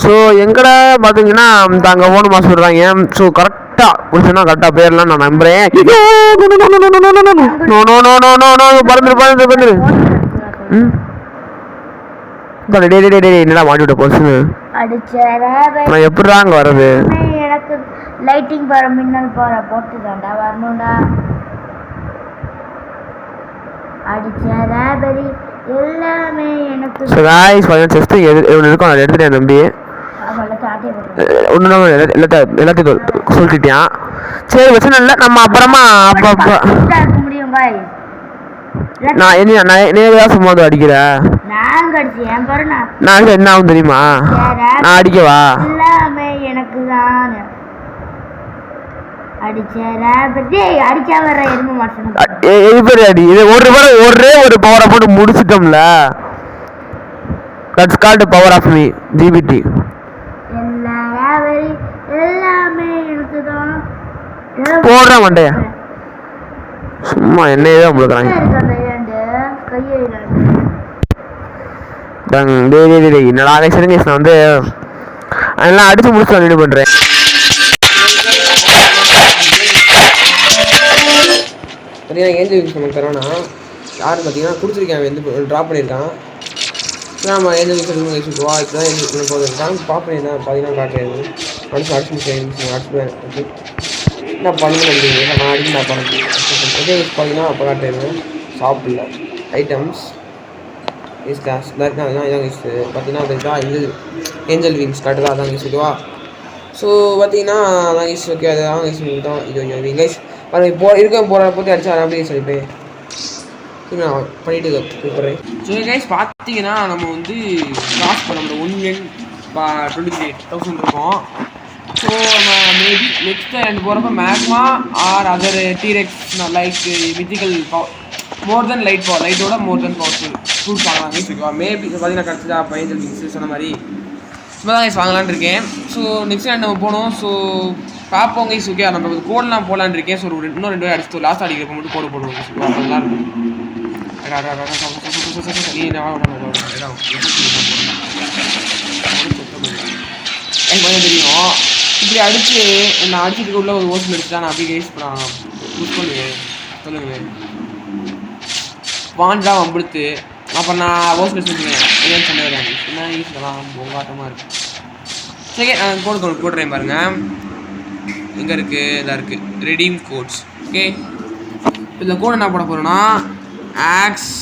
Speaker 2: ஸோ எங்கடா பார்த்தீங்கன்னா அங்கே ஓன மாதம் சொல்கிறாங்க. ஸோ கரெக்டாக முடிச்சுன்னா கரெக்டாக பேர்லாம் நான் நம்புகிறேன். பறந்துரு என்னடா மாட்டி விட்ட போச்சு. நான் எப்படி அங்கே வர்றது?
Speaker 3: எனக்கு லைட்டிங் போற மின்னல் போற போட்டு தாண்டா வரணும்டா. அடிச்ச ராபரி எல்லாமே எனக்கு.
Speaker 2: ஸோ गाइस கொஞ்சம் செஸ்ட் இருக்கும், அதை எடுத்துட்டேன் தம்பி. ஒன்று எல்லாத்தையும் சொல்லிட்டியான். சரி பிரச்சனை இல்லை, நம்ம அப்புறமா அப்போ நான் நேரடியாக சும்மா வந்து அடிக்கிறேன். நான் என்ன ஆகும் தெரியுமா? நான் அடிக்கவா?
Speaker 3: எனக்கு தான்
Speaker 2: ஒரே ஒரு பவரை போட்டு முடிச்சிட்டோம்ல. That's called the power of me, GBT. போடுற மண்டைய சும்மா என்னையே உங்களுக்கு என்னடா சரிங்க, நான் வந்து அதெல்லாம் அடிச்சு முடிச்சு ரெடி பண்றேன். ஏஞ்சல் யூஸ் நமக்கு தரோன்னா யாருன்னு பார்த்தீங்கன்னா கொடுத்துருக்கேன், வந்து ட்ராப் பண்ணியிருக்கான். நம்ம ஏஞ்சல் யூஸ் எடுத்து வா, இதுதான் ஏஞ்சல் போதுருக்கான். பார்ப்பேன் பார்த்தீங்கன்னா காட்டுறது அடிச்சு அடிச்சு என்ன பண்ணணும் அப்படிங்க நான் அடிச்சு நான் பண்ணேன். எதே யூஸ் பார்த்தீங்கன்னா அப்போ காட்டுறது சாப்பிடல ஐட்டம்ஸ் யூஸ் கிளாஸ் இதான் இதான் யூஸ் பார்த்தீங்கன்னா அதுதான் ஏஞ்சல் விங்ஸ் காட்டுதா, அதான் யூஸ் ஓகேவா. ஸோ பார்த்தீங்கன்னா அதான் யூஸ் ஓகே, அதான் யூஸ் பண்ணிட்டோம். இது கைஸ் இருக்க போகிற போட்டு அடிச்சா அப்படியே சொல்லிப்பேன் நான் பண்ணிட்டு கூப்பிட்றேன். ஸோ கைஸ் பார்த்தீங்கன்னா நம்ம வந்து காசு பண்ண முடியும் 1,28,000 இருக்கும். ஸோ நம்ம மேபி நெக்ஸ்ட் ரெண்டு போகிறப்ப magma or other T rex like mythical power more than light power, லைட்டோட மோர் தென் பவர்ஃபுல் ஃப்ரூட்ஸ் வாங்கலாம் கைஸ் ஓகேவா. மேபி பார்த்தீங்கன்னா கிடச்சதா ஏஞ்சல் விங்ஸ் சொன்ன மாதிரி சும்மா தான் கைஸ் வாங்கலான்னு இருக்கேன். ஸோ நெக்ஸ்ட் டைம் நம்ம போனோம். ஸோ பார்ப்போம் கைஸ் ஓகே. நம்ம கோடெலாம் போகலான்னு இருக்கேன். ஸோ இன்னும் 2 அடிச்சு லாஸ்ட் அடிக்கிறப்ப மட்டும் கோடு போடுவோம் கைஸ் நல்லா இருக்கும். தெரியும் இப்படி அடிச்சு நான் அடிச்சுட்டு உள்ள ஒரு ஓசல் அடிச்சுட்டா நான் அப்படியே கைஸ் யூஸ் பண்ணுவேன். சொல்லுங்க வாண்டா வம்பிடுத்து அப்புறம் நான் ஓசல் அடிச்சுருக்கேன் என்னன்னு சொன்னேன். என்ன யூஸ் பண்ணலாம் பொங்காட்டமாக இருக்குது. சரி நான் கோடு போடுறேன் பாருங்கள். எங்கே இருக்குது? இதாக இருக்குது ரெடீம் கோட்ஸ். ஓகே இதில் கோடு என்ன போட போகிறோன்னா ஆக்சியோரே.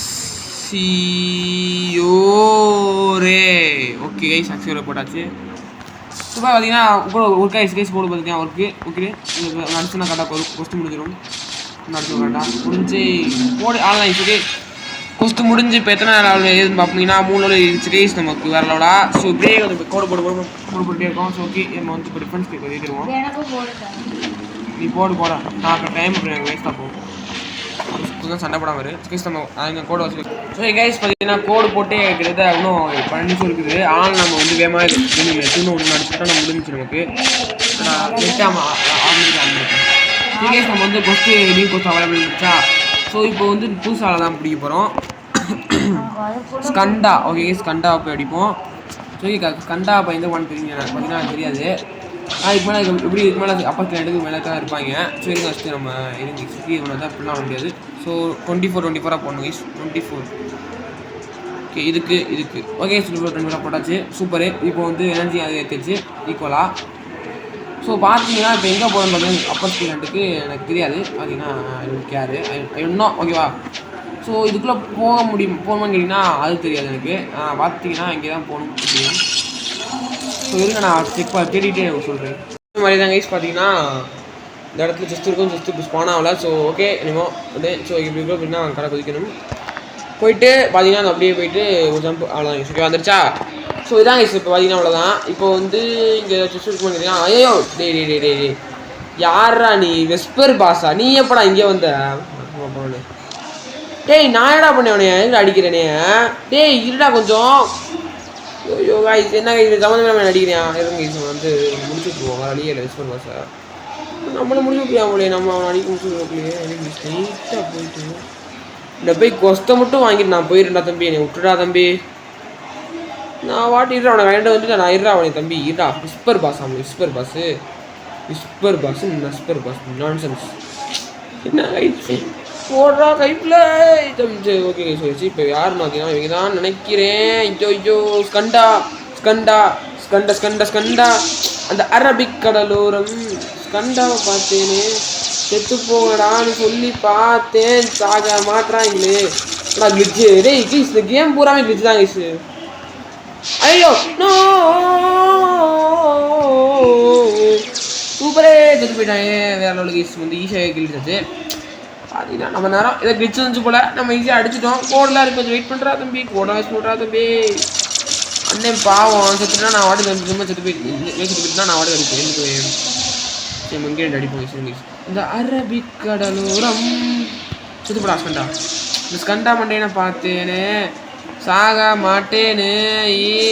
Speaker 2: ஓகே கைஸ் ஆக்சியோரே போட்டாச்சு. இப்போ பார்த்தீங்கன்னா ஒரு கைஸ் போடு பார்த்தீங்கன்னா ஒர்க்கு ஓகே நடிச்சுன்னா கரெக்டாக கொஸ்து முடிஞ்சிடும். நடிச்சு கரெக்டாக முடிஞ்சு போடு ஆன்லைன் ஓகே. கொஸ்து முடிஞ்சு இப்போ எத்தனை லெவல் ஏதுன்னு பார்ப்பீங்கன்னா 3 லெவல் இருந்துச்சு கைஸ் நமக்கு வேறு லெவலா. ஸோ இப்படியே கொஞ்சம் கோடு போட்டுகிட்டே இருக்கோம். ஸோ ஓகே நம்ம வந்து இப்போ டிஃபரன்ஸ் கேட்க எழுதிடுவோம். நீ போட நான் டைம் வேஸ்ட்டாக போகும். கொஞ்சம் சண்டை போடாமல் வரும் கைஸ். நம்ம அங்கே கோடை வச்சு ஸோ கைஸ் பார்த்தீங்கன்னா கோடு போட்டே கிட்டத்தட்ட இன்னும் 12 நிமிஷம் இருக்குது. ஆனால் நம்ம வந்து வேகமாக இன்னும் ஒன்று நடிச்சுட்டா நம்ம முடிஞ்சிச்சு நமக்கு கைஸ். நம்ம வந்து கொஸ்ட்டு நியூ கொஸ்ட் அவைலபிள் இருந்துச்சா. ஸோ இப்போ வந்து புதுசால தான் பிடிக்க போகிறோம் ஸ்கண்டா. ஓகே ஸ்கண்டா போய் அடிப்போம். ஸோ ஸ்கண்டா இப்போ எந்த ஒன் தெரியுங்க பார்த்தீங்கன்னா தெரியாது. இதுக்கு மேலே எப்படி இதுக்கு மேலே அப்போ எடுக்கு மேலே தான் இருப்பாங்க. ஸோ இதுக்கு ஃபஸ்ட்டு நம்ம இருந்து சுற்றி ஒன்று தான் இப்படிலாம் முடியாது. ஸோ 24 போடணும் கைஸ் 24. ஓகே இதுக்கு ஓகே 24 போட்டாச்சு சூப்பரு. இப்போ வந்து எனர்ஜி அது ஏற்றிடுச்சு ஈக்குவலாக. ஸோ பார்த்தீங்கன்னா இப்போ எங்கே போகிறோன்றது அப்பர் ஸ்டூடெண்ட்டுக்கு எனக்கு தெரியாது. பார்த்தீங்கன்னா கேரு இன்னும் ஓகேவா. ஸோ இதுக்குள்ளே போகணும்னு கேட்டிங்கன்னா அது தெரியாது எனக்கு. பார்த்தீங்கன்னா இங்கே தான் போகணும் தெரியும். ஸோ இருங்க நான் செக் தேடிட்டே சொல்கிறேன். இந்த மாதிரி தான் கைஸ் பார்த்தீங்கன்னா இந்த இடத்துல ஜஸ்ட் இருக்கும். ஜஸ்ட் இப்போ ஸ்பான் ஆகல. ஸோ ஓகே இனிமோ வந்து ஸோ இப்படி இருக்கும் அப்படின்னா கடை குதிக்கணும். போயிட்டு பார்த்தீங்கன்னா அப்படியே போயிட்டு ஒரு ஜம்ப் அவ்வளோதான் கைஸ் ஓகே வந்துருச்சா. ஸோ இதான் கைஸ் இப்போ பார்த்தீங்கன்னா அவ்வளோதான். இப்போ வந்து இங்கே ஜஸ்ட் இருக்குன்னு கேட்டிங்கன்னா ஐயோ டே யாரா நீ வெஸ்பர் பாஸா நீ எப்படா இங்கே வந்த டேய் நான் என்னடா பண்ணேன் உனைய எங்கே அடிக்கிறேனே டேய் இருடா கொஞ்சம். ஐயோ கைஸ் என்ன கைஸ் சம்மந்தமே அடிக்கிறேன் இருங்க கைஸ் வந்து முடிச்சு விட்ருவோம் வேறு அடிக்கல வெஸ்பர் பாஸை நம்மளை முடிச்சு விட்ருவோம் அவங்களே நம்ம அவனை அடிக்க முடிச்சு விட்ருவோம். ஸ்ட்ரெயிட்டாக போயிட்டு இந்த போய் கொஸ்தை மட்டும் வாங்கிட்டு நான் போயிடுறா தம்பி என்னை விட்டுடா தம்பி. நான் வாட்டி இருறா அவனை வேண்ட வந்துட்டு நான் இருறா அவனை தம்பி இருடா. விஸ்பர் பாஸ் அவன் விஸ்பர் பாஸ் நான்சென்ஸ் என்ன கைஸ் போடுறா கைப்பில் தம்பி. ஓகே கைஸ் வச்சு இப்போ யாருன்னு பார்த்தீங்கன்னா இவங்க தான் நினைக்கிறேன். ஐயோ ஸ்கண்டா அந்த அரபிக் கடலோரம் ஸ்கண்டாவை பார்த்தேனே செத்து போங்கடான்னு சொல்லி பார்த்தேன் சாக மாட்டுறாங்களே கிளிச்சு. டேய் கைஸ் இந்த கேம் பூராமே கிளிச்சு தான் கைஸ். ஐயோ நோ செத்து போயிட்டாங்க வேற லெவலுக்கு வந்து ஈஸியாக கிழிச்சாச்சு. பார்த்தீங்கன்னா நம்ம நேரம் இதை கிழிச்சு வந்துச்சு போல் நம்ம ஈஸியாக அடிச்சிட்டோம். கோடெலாம் இருக்கு, கொஞ்சம் வெயிட் பண்ணுறா தம்பி, கோடை வச்சு பண்ணுறா தம்பி. அண்ணன் பாவம் செத்துனா நான் வாட்டுக்கு வந்து சும்மா செத்து போயிட்டுனா நான் வாட்டுக்கு அடிப்பேன். எந்த சரி இங்கே அடிப்போம். சரி இந்த அரபிக் கடலோரம் செத்துப்படா ஸ்கண்டா. இந்த ஸ்கண்டா மண்டேனை பார்த்தேன்னு சாக மாட்டேன்னு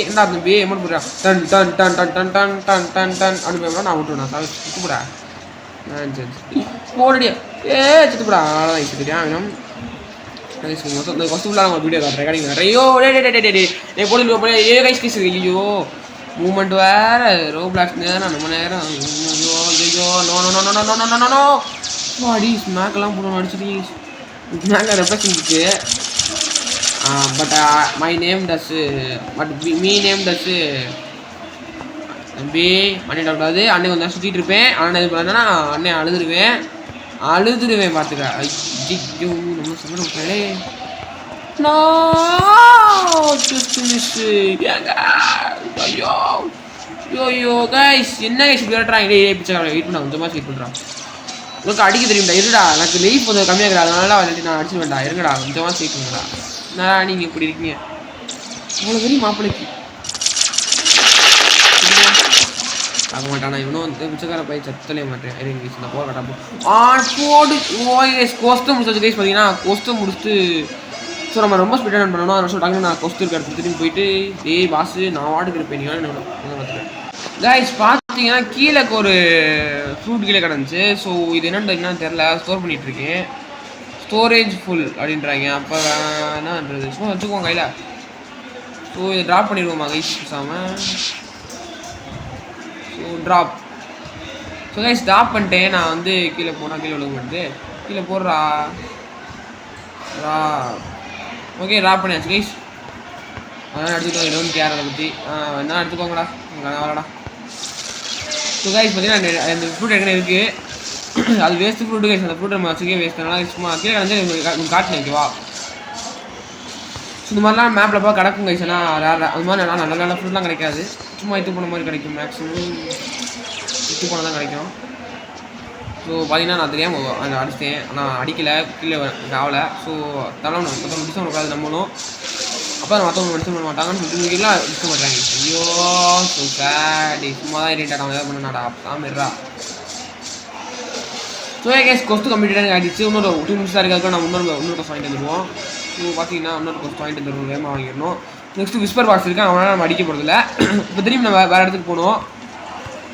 Speaker 2: என்ன தம்பி எமௌண்ட் போடுறா done done done done done done done done done அப்படின்னு நான் விட்டுருவேன். நான் செத்துப்படா சரி போடியா செத்துப்படா அவ்வளோதான் செத்துட்டியா வேணும். இந்த கொஸ்டின்லாம் நான் வீடியோ காட்டுறேன் ரெக்கார்டிங் காட்டுறேன். ஐயோ டே போட்டு கைஸ் கேஸ் இருக்கு. ஐயோ மூமெண்ட் வேறு ரோ பிளாக் நேரம் ரொம்ப நேரம். ஐயோ ஐயோ no no no no no no no அடி ஸ்மேக்கெல்லாம் போடணும் அடிச்சுட்டு ஸ்மேக்கில் ரெப்ரசன்ட் இருக்கு. But my name does but me name does தம்பி பண்ணிடக்கூடாது. அண்ணன் கொஞ்சம் சுற்றிட்டு இருப்பேன். அண்ணன் இது பண்ணா அண்ணன் அழுதுருவேன் பார்த்துக்க. ஐயோ நம்ம சொல்ல ஐயோ ஐயோ கைஸ் என்ன கைஸ் விளையாடுறான். பிச்சை வெயிட் பண்ண கொஞ்சமாக வெயிட் பண்ணுறான். உனக்கு அடிக்க தெரியும்டா இருடா. எனக்கு லைஃப் கொஞ்சம் கம்மியாக இருக்கிறா அதனால வந்துட்டு நான் அடிச்சு வேண்டா இருங்கடா கொஞ்சமாக வெயிட் பண்ணுங்கடா. நான் நீங்கள் இப்படி இருக்கீங்க அவ்வளோ பெரிய மாப்பிள்ளைக்கு ஆக மாட்டானா இவனும் வந்து பிச்சைக்கார போய் சத்தலே மாட்டேன். நான் போக கட்டாப்போ போடு கோஸ்ட்டு முடிச்சு கைஸ் பார்த்தீங்கன்னா கோஸ்ட்டு முடிச்சுட்டு ஸோ நம்ம ரொம்ப ஸ்பீடாக பண்ணணும். அதனால சொல்லிட்டாங்க நான் கொஸ்து இருக்க இடத்துல திரும்பி போயிட்டு பாஸு நான் வாட்டுக்கு இருப்பேன். நீங்கள் கைஸ் பார்த்தீங்கன்னா கீழே ஒரு ஃப்ரூட் கீழே கிடந்துச்சு. ஸோ இது என்னன்னு தெரில ஸ்டோர் பண்ணிகிட்ருக்கேன். ஸ்டோரேஜ் ஃபுல் அப்படின்றாங்க. அப்போ என்னன்றது சும்மா வச்சுக்குவோம் கையில். ஸோ இதை ட்ராப் பண்ணிடுவோமா கைஸ் பேசாமல். So drop so guys drop பண்ணிட்டேன். நான் வந்து கீழே போனால் கீழே விழுக மாட்டேது. கீழே போடுறா ஓகே ட்ராப் பண்ணியாச்சு கைஸ். அதெல்லாம் எடுத்துக்கோங்க. இது வந்து கேர் அதை பற்றி என்ன எடுத்துக்கோங்கடா வரடா. ஸோ கைஸ் பார்த்தீங்கன்னா அந்த ஃப்ரூட் ஏற்கனவே இருக்குது. அது வேஸ்ட்டு ஃப்ரூட்டு கைஸ். அந்த ஃப்ரூட் நம்ம வச்சுக்கே வேஸ்ட் அதனால சும்மா கீழே கிடந்து காட்டினேன் ஓகேவா. ஸோ இந்த மாதிரிலாம் மேப்பில் போய் கிடக்கும் கைஸ். ஏன்னா அது மாதிரி நல்ல நல்ல ஃப்ரூட்லாம் கிடைக்காது. சும்மா இது போன மாதிரி கிடைக்கும். மேக்ஸிமம் இது போனால் தான் கிடைக்கும். ஸோ பார்த்தீங்கன்னா நான் தெரியாமல் அந்த அடித்தேன். ஆனால் அடிக்கலை கீழே ஆகலை. ஸோ தரணும் மற்றவங்க டிஸ்ட் பண்ணக்கூடாது நம்மளும். அப்போ மற்றவங்க டிஸ்ட் பண்ண மாட்டாங்கன்னு சொல்லிட்டு டிஸ்ட் பண்ணுறாங்க. ஐயோ ஸோ சேட் சும்மா தான் இரிட்டேட் அவன் எதாவது பண்ணாடா சாமிடுறா. ஸோ கேஸ் கொஸ்ட்டு கம்ப்ளீட்டாக ஆகிடுச்சு. இன்னொரு 2 நிமிஷம் தான் இருக்காது. நம்ம இன்னொரு கொஸ்ட் வாங்கிட்டு வந்துடுவோம். ஸோ பார்த்தீங்கன்னா இன்னொரு கொஸ்ட் வாங்கிட்டு வந்துடுவோம். வேகமாக வாங்கிடணும். நெக்ஸ்ட்டு விஸ்பர் பாக்ஸ் இருக்குது. அவனால் நம்ம அடிக்க போகிறதில்ல. இப்போ திரும்பி நம்ம வேறு இடத்துக்கு போகணும்.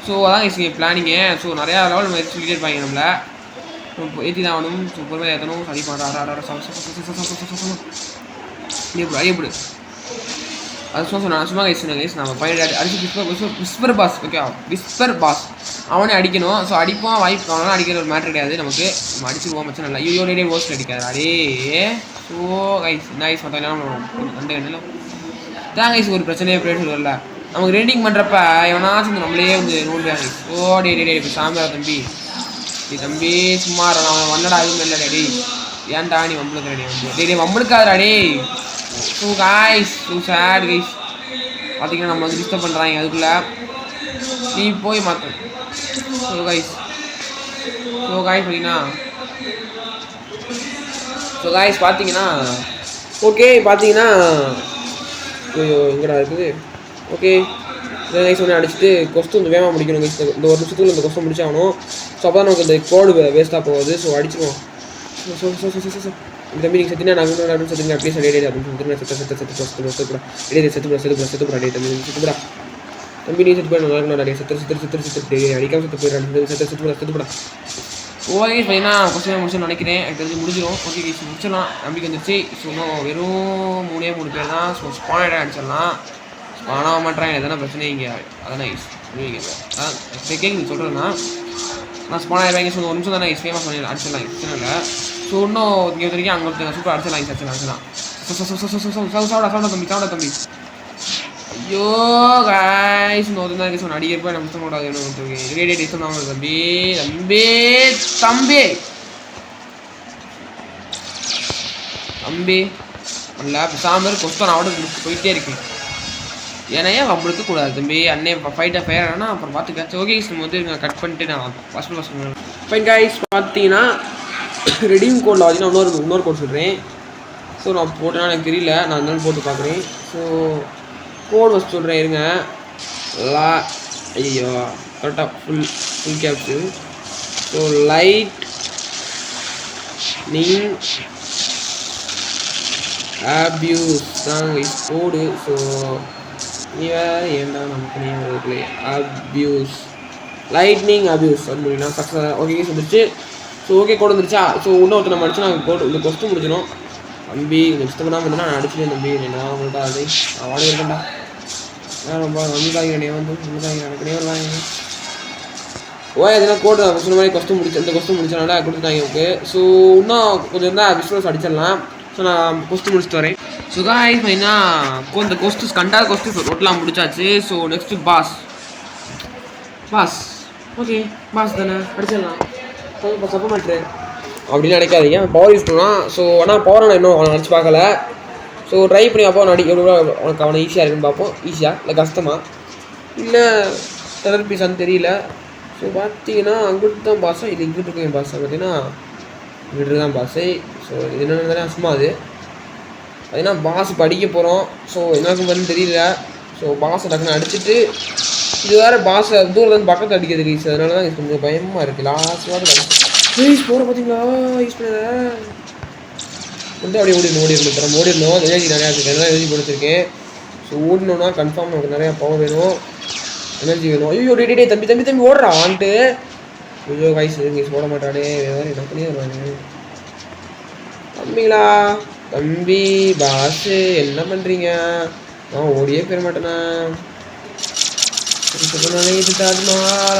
Speaker 2: ஸோ அதான் கைஸ் பிளானிங்கு. ஸோ நிறையா லெவல் நம்ம சொல்லிட்டே இருப்பாங்க நம்மளை ஏற்றி தான் ஆகணும். ஸோ பொறுமையாக ஏற்றணும். சரி பண்ணுறா ஐயப்படு அது சும்மா கைஸ் கைஸ் நம்ம பையன் அடிச்சு whisper boss okay whisper boss அவனே அடிக்கணும். ஸோ அடிப்பான் வாய்ப்பு அவனால அடிக்கிற ஒரு மேட்ரு கிடையாது நமக்கு. நம்ம அடிச்சுருவோம் மச்சம் நல்லா யூனியே ஓஸ்ட் அடிக்காது அதே. ஸோ கைஸ் என்ன கைஸ் மற்றவங்க கண்டு தான் கைஸ் ஒரு பிரச்சனையே போயிட்டு வரல. நமக்கு ரேட்டிங் பண்ணுறப்ப எவனாச்சும் நம்மளே வந்து நோண்டுவாங்க. ஓ டே இப்போ சாமியாரா தம்பி தம்பி சும்மா அவன் வந்தடா எதுவும் இல்லை டே ஏன்டா நீ வம்பளுக்கு ரெடி வந்து வம்பளுக்காதடா டே. So guys so sad guys பார்த்தீங்கன்னா நம்ம வந்து டிஸ்டர்ப் பண்ணுறாங்க அதுக்குள்ளே நீ போய் மாற்ற. ஸோ கைஸ் பார்த்தீங்கன்னா ஓகே பார்த்தீங்கன்னா எங்கடா இருக்குது ஓகே கைஸ் ஒன்று அடிச்சுட்டு கொஸ்ட்டு வந்து வேகமாக முடிக்கணும் கைஸ். இந்த ஒரு நிமிஷத்துக்குள்ள இந்த கொஸ்ட்டை முடிச்சாகணும். ஸோ அப்போ தான் நமக்கு இந்த கோடு வேஸ்ட்டாக போகாது. ஸோ அடிச்சுக்குவோம். இந்த தம்பி நீங்கள் செத்துனா நாங்கள் அப்படின்னு செத்துங்க அப்படியே சொல்லி அப்படின்னு சொல்லிட்டு செத்துப்படா தம்பி நீ செத்து போய் நல்லா செத்து அடிக்காமல் செத்து போயிடறான் செத்துப்படா. ஓகே பார்த்தீங்கன்னா கொஸ்டின் முடிச்சு நினைக்கிறேன். எனக்கு தெரிஞ்சு முடிஞ்சிடும். ஓகே கைஸ் முடிச்சிடலாம் நம்பிக்கை வந்துருச்சு. ஸோ இன்னும் வெறும் 3 பேர் தான். ஸோ ஸ்பான் அடிச்சிடலாம். ஸ்பானாக மாட்டேறாங்க எதனா பிரச்சனை இங்கே அதானே கைஸ் அதான் கேட்குது சொல்கிறேன்னா நான் ஸ்பான் ஆகிடுவாங்க. ஸோ 1 நிமிஷம் தானே கைஸ் ஃபேமஸ் பண்ணி அடிச்சிடலாம் பிரச்சனை இல்லை. ஸோ இன்னும் இங்கே வரைக்கும் அங்கே ஒருத்தங்க சூப்பர் அடிச்சிடலாம் தம்பி. ஐயோ கைஸ் இன்னொரு தான் கைஸ் ஒன்று அடிக்கிறப்ப நம்ம சுத்தம் கூடாது ரேடியேட் டிஸ்டம் தான் தம்பி தம்பி தம்பி தம்பி இல்லை சாம்பர் கொஸ்டன் அவட போயிட்டே இருக்கேன். ஏன்னா வம்பு இருக்கக்கூடாது தம்பி. அண்ணே ஃபைட்டாக ஃபயர் ஆனால் அப்புறம் பார்த்துக்க. ஓகே நம்ம வந்து நான் கட் பண்ணிட்டு நான் பசங்க ஃபைன் கைஸ். பார்த்தீங்கன்னா ரெடீம் கோடில் பார்த்தீங்கன்னா இன்னொரு கோட் சொல்கிறேன். ஸோ நான் போட்டேன்னா எனக்கு தெரியல, நான் இருந்தாலும் போட்டு பார்க்குறேன். ஸோ கோட் வச்சு சொல்கிறேன் இருங்க. ஐயோ கரெக்டாக ஃபுல் கேப்ஸு. ஸோ லைட் நீங் அபியூஸ் தான் கோடு. ஸோ ஏன்டா நமக்கு நேம் இருக்குல்லே அபியூஸ் லைட்னிங் அபியூஸ் அப்படின்னா சக்ஸஸ். ஓகே வந்துருச்சு. ஸோ ஓகே கோடு வந்துருச்சா. ஸோ இன்னொருத்தர் நம்ம அடிச்சு நாங்கள் கோடு இந்த கொஸ்டின் முடிச்சிடும் தம்பி. நெக்ஸ்ட் பண்ணாமல் இருந்தால் நான் அடிச்சுட்டேன் தம்பி. நான் உங்கள்கிட்ட அது நான் வாடகை இருக்கேன்டா. ரொம்ப நம்பிக்காங்க வந்து எனக்கு நேரம் வாங்க. எதுனா கோடு சொன்ன மாதிரி கொஸ்டின் முடிச்சு இந்த கொஸ்டின் முடிச்சனால கொடுத்துட்டாங்க ஓகே. ஸோ இன்னும் கொஞ்சம் இருந்தால் விஸ்வாஸ் அடிச்சிடலாம். ஸோ நான் கொஸ்டின் முடிச்சுட்டு வரேன். ஸோ காய்ஸ் பார்த்தீங்கன்னா இந்த கொஸ்டின் கண்டாத கொஸ்டின் டோட்டலாக முடிச்சாச்சு. So next boss okay boss தானே அடிச்சிடலாம். சப்ப மாட்டேன் அப்படின்னு நினைக்காதீங்க. பவர் யூஸ் பண்ணலாம். ஸோ ஆனால் பவர் நான் இன்னும் அவனை அடிச்சு பார்க்கல. ஸோ ட்ரை பண்ணி பார்ப்போம். எவ்வளோ உனக்கு அவனை ஈஸியாக இருக்குன்னு பார்ப்போம். ஈஸியாக இல்லை கஷ்டமாக இல்லை தெரப்பிசான்னு தெரியல. ஸோ பார்த்தீங்கன்னா அங்கிட்டு தான் பாஸா இது இங்கிட்டு இருக்கேன் பாஸா பார்த்தீங்கன்னா இங்கிட்டு தான் பாஸு. ஸோ இது என்னென்ன சும்மா அது பார்த்தீங்கன்னா பாஸ் படிக்க போகிறோம். ஸோ எனக்கு வந்து தெரியல. ஸோ பாஸை டக்குன்னு அடிச்சுட்டு இது வேறு பாஸை தூரத்துலேருந்து பக்கத்தில் அடிக்கிறது கைஸ். அதனால தான் கொஞ்சம் பயமாக இருக்குது. லாஸ்ட் வாரம் யூஸ் போகிற பார்த்தீங்களா யூஸ் பண்ண வந்து அப்படியே ஓடிடணும். எனர்ஜி நிறையா இருக்குது. அதெல்லாம் எனர்ஜி போட்டுருக்கேன். ஸோ ஓடணுன்னா கன்ஃபார்ம் நமக்கு நிறையா பவர் வேணும், எனர்ஜி வேணும். ஐயோ டே தம்பி ஓடுறா வந்துட்டு. ஐயோ கைஸ் கைஸ் ஓட மாட்டானே வேறு என்ன பண்ணியே வருவாங்க தம்பிங்களா. தம்பி பாஸு என்ன பண்ணுறீங்க? நான் ஓடியே போயிட மாட்டேண்ணா.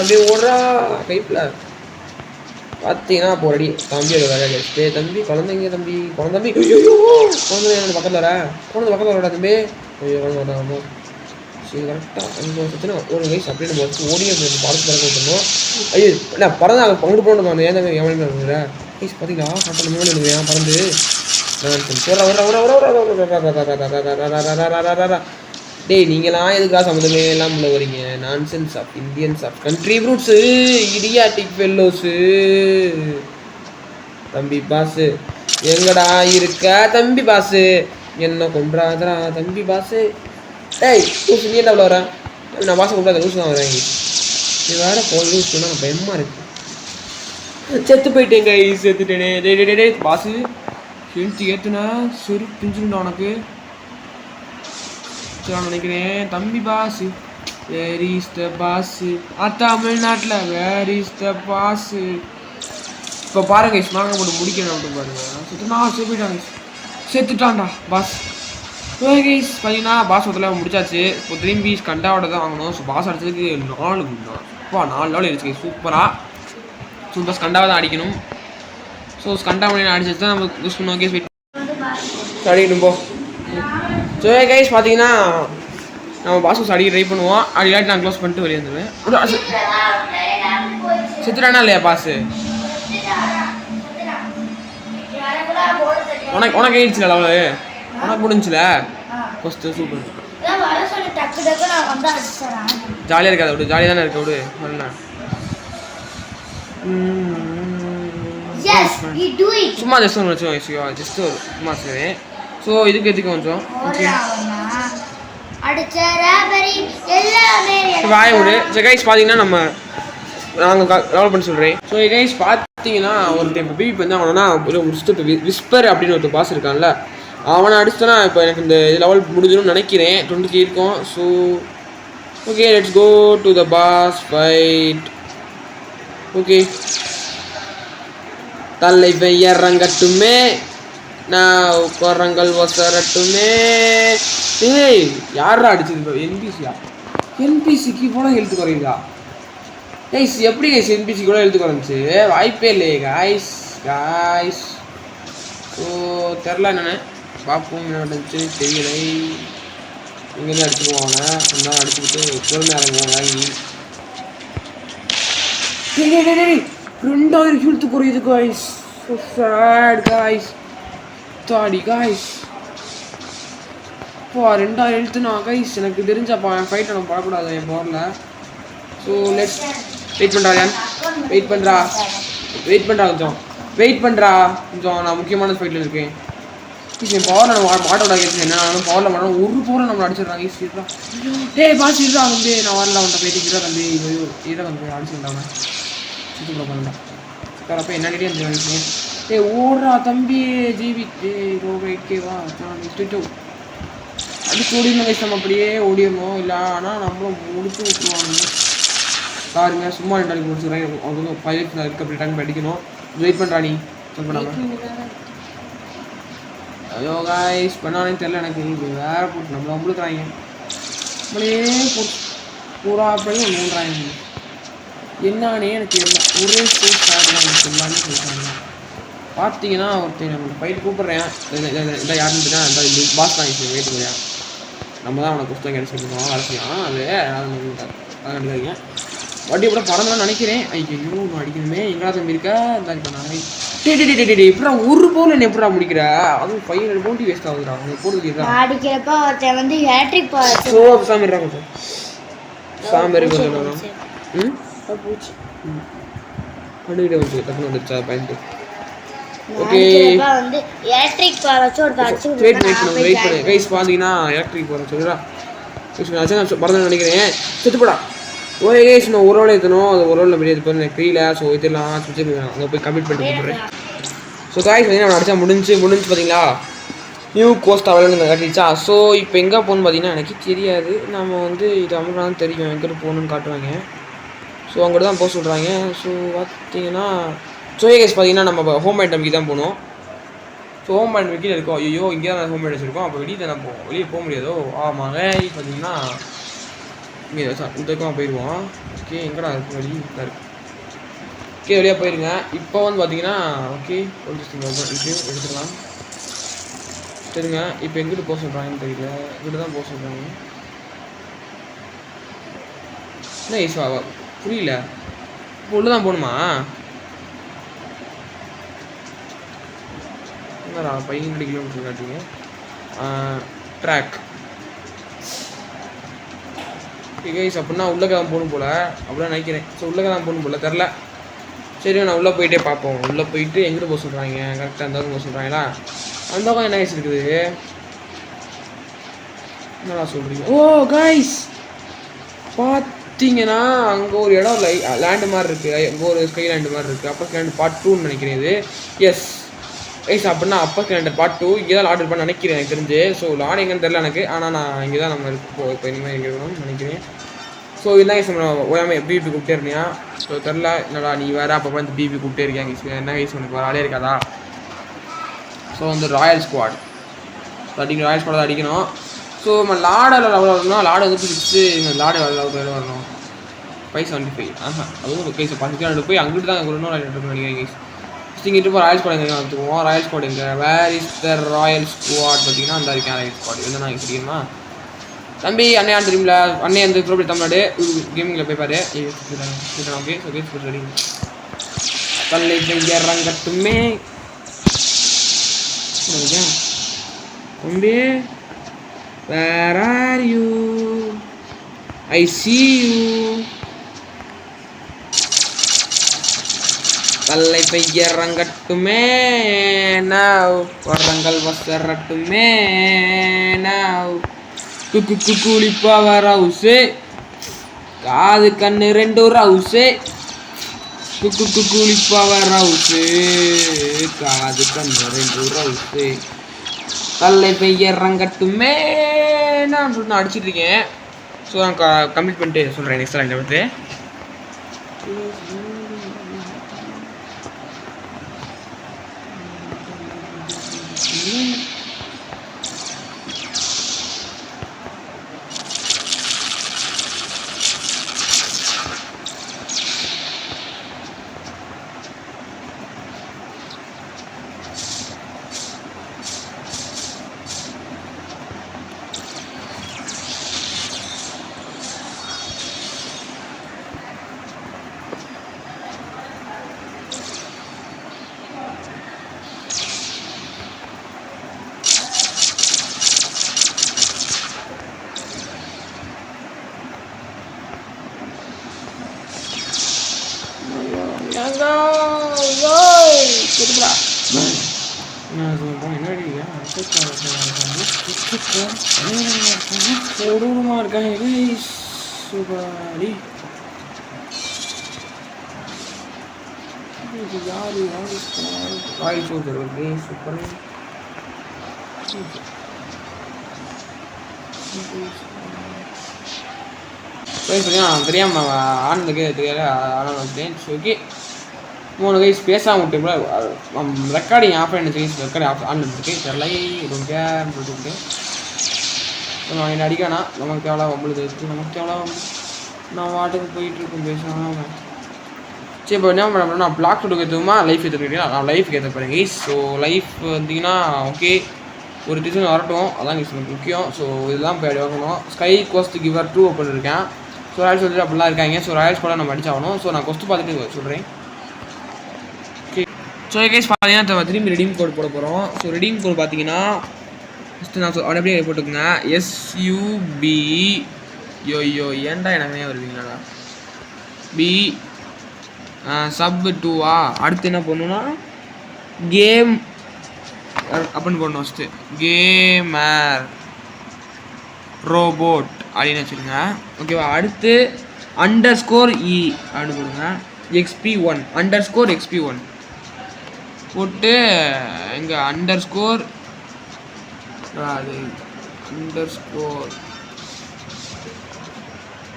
Speaker 2: அப்படியே ஓடுறா கைப்பில் பார்த்தீங்கன்னா அப்போ ரெடி தம்பி வேலை கழிச்சுட்டு தம்பி குழந்தைங்க குழந்தை என்னோட பக்கத்தில் வரடா தம்பி. ஐயோ குழந்தை சரி கரெக்டாக 5 வருஷத்துனா ஒரு வயசு அப்படியே நம்ம வச்சு ஓடியே படத்து பறக்க விட்டுருந்தோம். ஐயோ இல்லை பறந்து அங்கே பங்கிட்டு போகணும். அந்த ஏன் எவன் இருக்கிற வயசு பார்த்தீங்களா கரெக்டாக மேலே இருக்கிறேன் பறந்து டேய் நீங்களாம் எதுக்காக சம்மந்தமே எல்லாம் உள்ள வரீங்க? Nonsense of Indians of country brutes idiotic fellows. தம்பி பாஸு எங்கடா இருக்க தம்பி பாஸு? என்ன கொன்றாதரா தம்பி பாஸு? டேய் லூஸ் நீ என்ன அவ்வளோ வரேன்? நான் பாஸை கொண்டாத லூஸ் தான் வரேன். இது வேறு போய் லூஸ் பண்ணால் நான் பயமாக இருக்கு. செத்து போயிட்டேங்க செத்துட்டேனே. டே பாஸு ஹெல்த் ஏற்றுனா சரி பிஞ்சுருண்டா உனக்கு நினைக்கிறேன். தம்பி boss where is the boss? தமிழ்நாட்டில் வேர் இஸ் த பாஸு? இப்போ பாருங்க ஸ்மாங்க போட்டு முடிக்கணும் அப்படின்னு பாருங்க. செத்துட்டான்டா பாஸ். ஓகே கைஸ் பார்த்தீங்கன்னா பாஸ் ஒருத்தல முடிச்சாச்சு. இப்போ திரும்பி கண்டாவோட தான் வாங்கணும். ஸோ பாஸ் அடிச்சதுக்கு 4 லெவல் இருந்துச்சு சூப்பராக. ஸோ பஸ் கண்டாவை தான் அடிக்கணும். ஸோ ஸ்கண்டா மணி அடிச்சு தான் நம்ம யூஸ் பண்ணுவோம். கேஸ் வெயிட் அடிக்கணும் போ. ஸோ கைஸ் பார்த்தீங்கன்னா நம்ம பாஸ் அடிக்க ட்ரை பண்ணுவோம். அப்படி இல்லாட்டி நான் க்ளோஸ் பண்ணிட்டு வெளியே வந்துடுவேன். செத்துட்டானா இல்லையா பாஸு? உனக்கு ஆயிடுச்சுல லெவலு உனக்கு முடிஞ்சுல ஃபஸ்ட்டு சூப்பர் ஜாலியாக இருக்காது விடு. ஜாலியாக தானே இருக்க விடு. வரல சும்மா ஜஸ்ட் ஒன்று வச்சோம் ஜஸ்ட் ஒரு சும்மா சரி. ஸோ இதுக்கு எதுக்கு கொஞ்சம் ஓகே வாய விடு. ஸோ கைஸ் பார்த்தீங்கன்னா நாங்கள் லெவல் பண்ணி சொல்கிறேன். ஸோ கைஸ் பார்த்தீங்கன்னா ஒரு இப்போ பிபி வந்து அவனா முடிச்சுட்டு இப்போ விஸ்பர் அப்படின்னு ஒரு பாஸ் இருக்கான்ல அவனை அடிச்சுட்டனா இப்போ எனக்கு இந்த லெவல் முடிஞ்சிடும்னு நினைக்கிறேன். 20 இருக்கும். So okay let's go to the boss fight. Okay தலை பெயரங்கட்டுமே நான் குரங்கள் ஒசரட்டுமே. ஏய் யாரா அடிச்சது இப்போ? என்பிசிக்கு கூட ஹெல்த் குறையுதா கைஸ்? எப்படி கைஸ் என்பிசி கூட ஹெல்த் குறைஞ்சி? வாய்ப்பே இல்லையே காய்ஸ். ஸோ தெரில என்னென்ன பார்ப்போம் என்ன நடந்துச்சு தெரியலை. இங்கேருந்து அடிச்சுக்குவாங்க இருந்தாலும் அடிச்சுக்கிட்டு பொறுமையாக இறங்குவோம் வாங்கி. 2000 ஹெல்த் குறையுது காய்ஸ். So sad guys. தாடி காய்ஸ் இப்போ 2000 எழுத்துனா கைஸ் எனக்கு தெரிஞ்ச ஃபைட்டை நம்ம பார்க்கக்கூடாது என் பவரில். ஸோ லெட்ஸ் வெயிட் பண்ணுறா யான், வெயிட் பண்ணுறா கொஞ்சம் நான் முக்கியமான ஃபைட்டில் இருக்கேன். என் பவரில் நம்ம மாட்டோட கேட்டு என்ன பவரில் மாட்டோம் ஒரு பவரில் நம்ம அடிச்சிடறாங்க ஈஸியாக. பாஸ் இருடா வந்து நான் வரல அவன்கிட்ட போயிட்டு தம்பி இதை வந்து அடிச்சுட்டாங்க சுற்றி பண்ணா அப்போ என்னன்னே இருந்துச்சு. ஓடுறா தம்பி ஜிபி ஓகேவா அடிச்சு ஓடிடணும் கைஸ், நம்ம அப்படியே ஓடிடணும். இல்லை ஆனால் நம்மளும் முடிச்சு விட்டுருவாங்க பாருங்க. சும்மா 2 நாளைக்கு முடிச்சுக்கிறேன். அவங்க வந்து பைலட் இருக்குது அப்படி டைம் படிக்கணும். வெயிட் பண்ணுறா நீ சொல் பண்ணாமல். ஐயோ கைஸ் பண்ணானே தெரில எனக்கு. இது வேற போட்டு நம்மள நம்மளுக்குறாங்க நம்மளே போட்டு பூரா பண்ணி மூன்றாங்க என்னானே எனக்கு ஒரே ஸ்டேஜ் எனக்கு எல்லாமே சொல்லிட்டாங்க. பார்த்தீங்கன்னா ஒருத்தர் நம்ம ஃபைட் கூப்பிட்றேன். இதான் யாருன்னு தான் இந்த பாஸ் தான் வெயிட் பண்ணுறேன். நம்ம தான் அவனை புஸ்தகம் கிடச்சிருக்கோம் அரசியம் அது கண்டுக்காதீங்க. வட்டி கூட பறந்துலாம் நினைக்கிறேன். ஐயோ நான் அடிக்கணுமே எங்கடா தம்பி இருக்கா இந்த பண்ணாங்க. எப்படா ஒரு பவுன் என்ன எப்படா முடிக்கிற? அதுவும் 500 பவுண்டி வேஸ்ட் ஆகுதுடா அவங்க போடுறது.
Speaker 3: அடிக்கிறப்ப ஒருத்தன் வந்து ஹேட்ரிக் பாஸ்
Speaker 2: சோ சாமி கொஞ்சம் சாமி கொஞ்சம்
Speaker 3: பூச்சி
Speaker 2: பண்ணிக்கிட்டே வந்து டக்குனு வந்துச்சா பாயிண்ட். ஓகே
Speaker 3: வந்து எலக்ட்ரிக் பால் வச்சு ஒரு அடிச்சு
Speaker 2: வெயிட் பண்ணு கைஸ். பார்த்தீங்கன்னா எலக்ட்ரிக் பால் சொல்லுடா பறந்து நினைக்கிறேன். செத்துப்படா ஓகே கைஸ். நான் ஒரு ரோல் ஏற்றணும். அது ஒரு ரோலில் வெளியே இது பண்ணி தெரியல. ஸோ இதெல்லாம் சுற்றிருக்கேன் அங்கே போய் கம்ப்ளீட் பண்ணிட்டு கூப்பிட்றேன். ஸோ கைஸ் பார்த்தீங்கன்னா நான் அடிச்சா முடிஞ்சு பார்த்தீங்களா நியூ கோஸ்ட் அவைலன்னு காட்டிடுச்சா. ஸோ இப்போ எங்கே போகணுன்னு பார்த்தீங்கன்னா எனக்கு தெரியாது. நம்ம வந்து இது அமர்தான் தெரியும் எங்கிட்ட போகணுன்னு காட்டுவாங்க. ஸோ அங்கிட்ட தான் போக சொல்கிறாங்க. ஸோ பார்த்தீங்கன்னா கைஸ் பார்த்தீங்கன்னா நம்ம ஹோம் ஐட்டம்க்கு தான் போகணும். ஸோ ஹோம் ஐட்டம் கீழே இருக்கோம். ஐயோ இங்கே தான் ஹோம் ஐட்டம் வச்சுருக்கோம். அப்போ வெளியே தானே போவோம், வெளியே போக முடியாதோ. ஆமாங்க பார்த்தீங்கன்னா இங்கே இந்த போயிடுவோம். ஓகே எங்கடா இருக்குது வழி தான் இருக்குது. ஓகே வழியாக போயிருங்க. இப்போ வந்து பார்த்தீங்கன்னா ஓகே எடுத்துக்கலாம் சரிங்க. இப்போ எங்கிட்ட போக சொல்கிறாங்கன்னு தெரியல. இங்கிட்ட தான் போக சொல்கிறாங்க. என்ன ஈஸ்வா புரியல. இப்போ உள்ள தான் போகணுமா? என்னடா 15 கிலோமீட்டர் காட்டிங்க ட்ராக். கைஸ் அப்படின்னா உள்ளக்க தான் போகணும் போல் அப்படிலாம் நினைக்கிறேன். ஸோ உள்ளக்க தான் போகணும் போல் தெரில. சரி நான் உள்ளே போயிட்டே பார்ப்போம். உள்ளே போயிட்டு எங்கிட்ட போக சொல்கிறாங்க கரெக்டாக இருந்தாலும் போக சொல்கிறாங்களா. அந்த பக்கம் என்ன கைஸ் இருக்குது? என்னடா சொல்கிறீங்க? ஓ கைஸ் பார்த்தீங்கன்னா அங்கே ஒரு இடம் லேண்டு மாதிரி இருக்குது. அங்கே ஒரு ஸ்கை லேண்டு மாதிரி இருக்குது. அப்போ லேண்டு பார்ட் 2ன்னு நினைக்கிறேன் இது. எஸ் கைஸ் அப்படின்னா அப்போ லேண்டர் பார்ட் 2 இங்கே தான் ஆர்டர் பண்ண நினைக்கிறேன் எனக்கு தெரிஞ்சு. ஸோ லாடு எங்கன்னு தெரில எனக்கு. ஆனால் நான் இங்கே தான் நம்ம இப்போ இனிமேல் எங்கே இருக்கணும்னு நினைக்கிறேன். ஸோ இதுதான் கைஸ் நம்ம ஓயாமல் பிபி கூப்பிட்டே இருந்தியா. ஸோ தெரில என்னடா நீ வேறு அப்போ இந்த பிபி கூப்பிட்டே இருக்கியா கைஸ். என்ன கைஸ் உனக்கு வேறு ஆளே இருக்காதா? ஸோ வந்து ராயல் ஸ்குவாட் அடிக்கணும். ராயல் ஸ்குவாட் தான் அடிக்கணும். ஸோ நம்ம லாடில் லெவல் வரணும். லாடு வந்து 6 லாடு லெவல் வரணும் 575. அதுவும் கைஸ் பார்த்துட்டு போய் அங்கிட்டு தான் இன்னொரு நினைக்கிறேன் கைஸ். இங்கிட்டு இப்போ ராயல் ஸ்குவாட் எங்கே பார்த்துக்குவோம். ராயல் ஸ்குவாட் எங்கே where is the royal squad பார்த்தீங்கன்னா அந்த இருக்கேன் ராயல் ஸ்குவாட். என்ன நான் தெரியுமா தம்பி அண்ணையான் தெரியுமில்ல. அண்ணே வந்து ப்ரோபி தமிழ்நாடு கேமிங்கில் போய் பாரு. ஓகே ஓகே ரெடி தள்ளி இறங்கட்டுமே தம்பி. Where are you? I see you. தல்லை பெய்யறங்கட்டுமே நாவ் வரங்கள் வசரட்டுமே நாவ் குக்கு குளிப்பா ரவுசே காது கண்ணு 2 ரவுசே குக்கு குளிப்பா ரவுசே காது கண்ணு 2 ரவுசே தல்லை பெய்யறங்கட்டுமே நான் சொல்லிட்டு அடிச்சிட்டு இருக்கேன். ஸோ நான் கம்ப்ளீட் பண்ணிட்டு சொல்கிறேன் நெக்ஸ்ட் லைனில் வந்து. என்ன கொடூரமாக இருக்காங்க சூப்பராடி. இது யாரு ராயல் சோல்ஜர் ஓகே சூப்பர். தெரியாமல் ஆனதுக்கு தெரியாத ஆனால் வந்துட்டேன். ஓகே 3 கைஸ் பேசாமல் விட்டு ரெக்கார்டிங் ஆஃப் ஆகிடுச்சு. ரெக்கார்டிங் ஆஃப் ஆன் இருக்கு தெரியல சொல்லிட்டு என்ன அடிக்கானா நமக்கு எவ்வளோ வம்பளுது நமக்கு எவ்வளோ நான் வாட்டுக்கு போயிட்டுருக்கேன் பேசாமல். சரி இப்போ என்ன பண்ண நான் பிளாக் ஃபுட்டுக்கு ஏற்றுமா லைஃப் ஏற்றுக்கிட்டீங்கன்னா நான் லைஃப்க்கு ஏற்ற போகிறேன் கைஸ். ஸோ லைஃப் வந்தீங்கன்னா ஓகே ஒரு டிசைன் வரட்டும் அதான் கைஸ் எனக்கு முக்கியம். ஸோ இதெல்லாம் இப்போ வைக்கணும். ஸ்கை கோஸ்ட் கிவர் 2 ஓப்பன் இருக்கேன். ஸோ ராயல்ஸ் வந்துட்டு அப்படிலாம் இருக்காங்க. ஸோ ராயல்ஸ் கூட நம்ம அடிச்சாகணும். ஸோ நான் கொஸ்ட் பார்த்துட்டு சொல்கிறேன். ஓகே ஸோ கைஸ் பார்த்தீங்கன்னா திரும்பி ரெடீம் கோட் போட போகிறோம். ஸோ ரெடீம் கோட் பார்த்தீங்கன்னா ஃபஸ்ட்டு நான் அப்படியே போட்டுக்கோங்க. SUB யோ ஏன்டா எனமே வருவீங்களாடா பி சப் 2வா. அடுத்து என்ன பண்ணணும்னா கேம் அப்படின்னு போடணும். ஃபஸ்ட்டு கேமர் ரோபோட் அப்படின்னு வச்சுருங்க ஓகேவா. அடுத்து _E அப்படின்னு போடுங்க. XP1 _XP1 போட்டு எங்கே _ அது _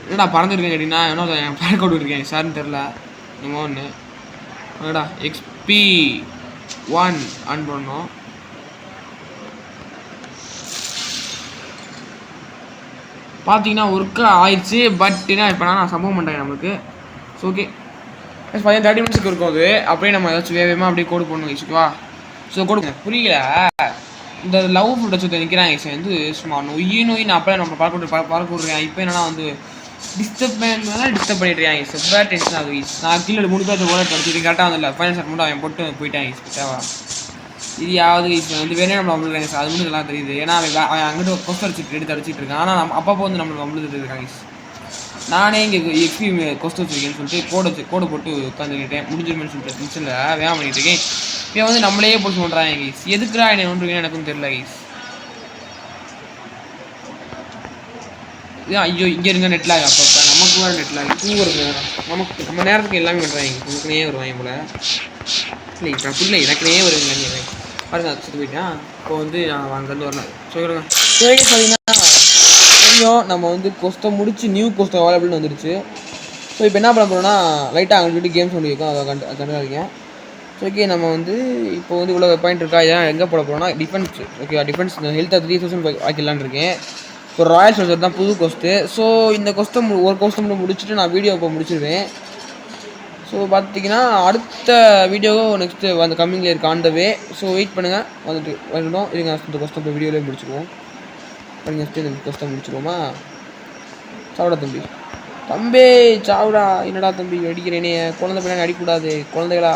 Speaker 2: என்னடா பறந்துருக்கேன் அப்படின்னா என்ன பறக்க இருக்கேன் சார்னு தெரில என்னமோ ஒன்று என்னடா XP1 ஆன் பண்ணணும். பார்த்தீங்கன்னா ஒர்க்கு ஆயிடுச்சு. பட் என்ன இப்போ நான் சம்பவம் பண்ணுறேன் நம்மளுக்கு. ஸோ ஓகே பார்த்தீங்கன்னா 30 மினிட்ஸுக்கு இருக்கும். அது அப்படியே நம்ம ஏதாச்சும் வேகமாக அப்படியே கோடு போடணும் வச்சுக்குவா. ஸோ கொடுங்க புரியல இந்த லவ் ஃபுட்டை சுற்றி நிற்கிறாங்க சார் வந்து சும்மா நொய்னு அப்படியே நம்ம பார்க்க விட்றேன். இப்போ என்னன்னா வந்து டிஸ்டர்ப் பண்ணிட்டுருக்காங்க சார். வேறு டென்ஷன் ஆகுது. நான் கீழே 3 பேர் கூட படிச்சுட்டு கரெக்டாக வந்து ஃபைனல் ஷாட் மட்டும் அவன் போட்டு போயிட்டாங்க தேவா. இது யாவது வந்து வேணே நம்ம வம்பளுறாங்க சார். அது மட்டும் நல்லா தெரியுது. ஏன்னா அவன் அங்கிட்ட கொஸ்ட் எடுத்து அடிச்சிட்டு இருக்கான். ஆனால் நம்ம அப்பப்போ வந்து நம்மளுக்கு வம்பளுட்டு இருக்காங்க. நானே இங்கே XP கொஸ்ட் வச்சுருக்கேன்னு சொல்லிட்டு கோடு போட்டு உட்காந்துக்கிட்டேன். முடிஞ்சிருமேன்னு சொல்லிட்டு டென்ஷனில் வேகம் பண்ணிட்டு இருக்கேன். இப்போ வந்து நம்மளே போட்டு சொல்கிறாங்க கைஸ். எதுக்குறா என்ன ஒன்றுங்கன்னு எனக்கும் தெரியல கைஸ். ஐயோ இங்கே இருங்க நெட்டில் ஆகி அப்போ நமக்கு வேறு நெட்டில் ஆகி தூங்குறது நமக்கு நம்ம நேரத்துக்கு எல்லாமே பண்ணுறாங்க. நமக்குனே வருவாங்க போல் இல்லை இப்போ புரியல எனக்குனே வருங்க பாருங்க சுற்றி போயிட்டேன். இப்போ வந்து நான் அங்கேருந்து வரேன் சொல்லுங்க. பார்த்தீங்கன்னா தெரியும் நம்ம வந்து கொஸ்ட்டை முடிச்சு நியூ கொஸ்ட் அவைலபிள்னு வந்துருச்சு. ஸோ இப்போ என்ன பண்ண போகிறோம்னா லைட்டாக அங்கே போய்ட்டு கேம்ஸ் ஒன்று இருக்கும் அதை கண்டுக்காதீங்க. ஸோ ஓகே நம்ம வந்து இப்போ வந்து இவ்வளோ பாயிண்ட் இருக்கா ஏன் எங்கே போட போகிறோம்னா டிஃபென்ஸ் ஓகே டிஃபென்ஸ் ஹெல்த்தை 3000 ஆக்கிடலான்னு இருக்கேன். இப்போ ராயல் சோல்ஜர் தான் புது கொஸ்ட்டு. ஸோ இந்த கொஸ்ட்டை ஒரு கொஸ்ட்டை மட்டும் முடிச்சுட்டு நான் வீடியோ இப்போ முடிச்சிடுவேன். ஸோ பார்த்தீங்கன்னா அடுத்த வீடியோ நெக்ஸ்ட்டு அந்த கம்மிங்கில் இருக்க on the way. So wait பண்ணுங்கள் வந்துட்டு வரணும். இதுங்க இந்த கொஸ்ட்டை இப்போ வீடியோலேயே முடிச்சுடுவோம். நெக்ஸ்ட்டு இந்த கொஸ்ட்டை முடிச்சுடுவோமா. சாப்பிடா தம்பி சாப்பிடா. என்னடா தம்பி அடிக்கிறேனே குழந்தை பின்னாடி அடிக்கக்கூடாது குழந்தைகளா.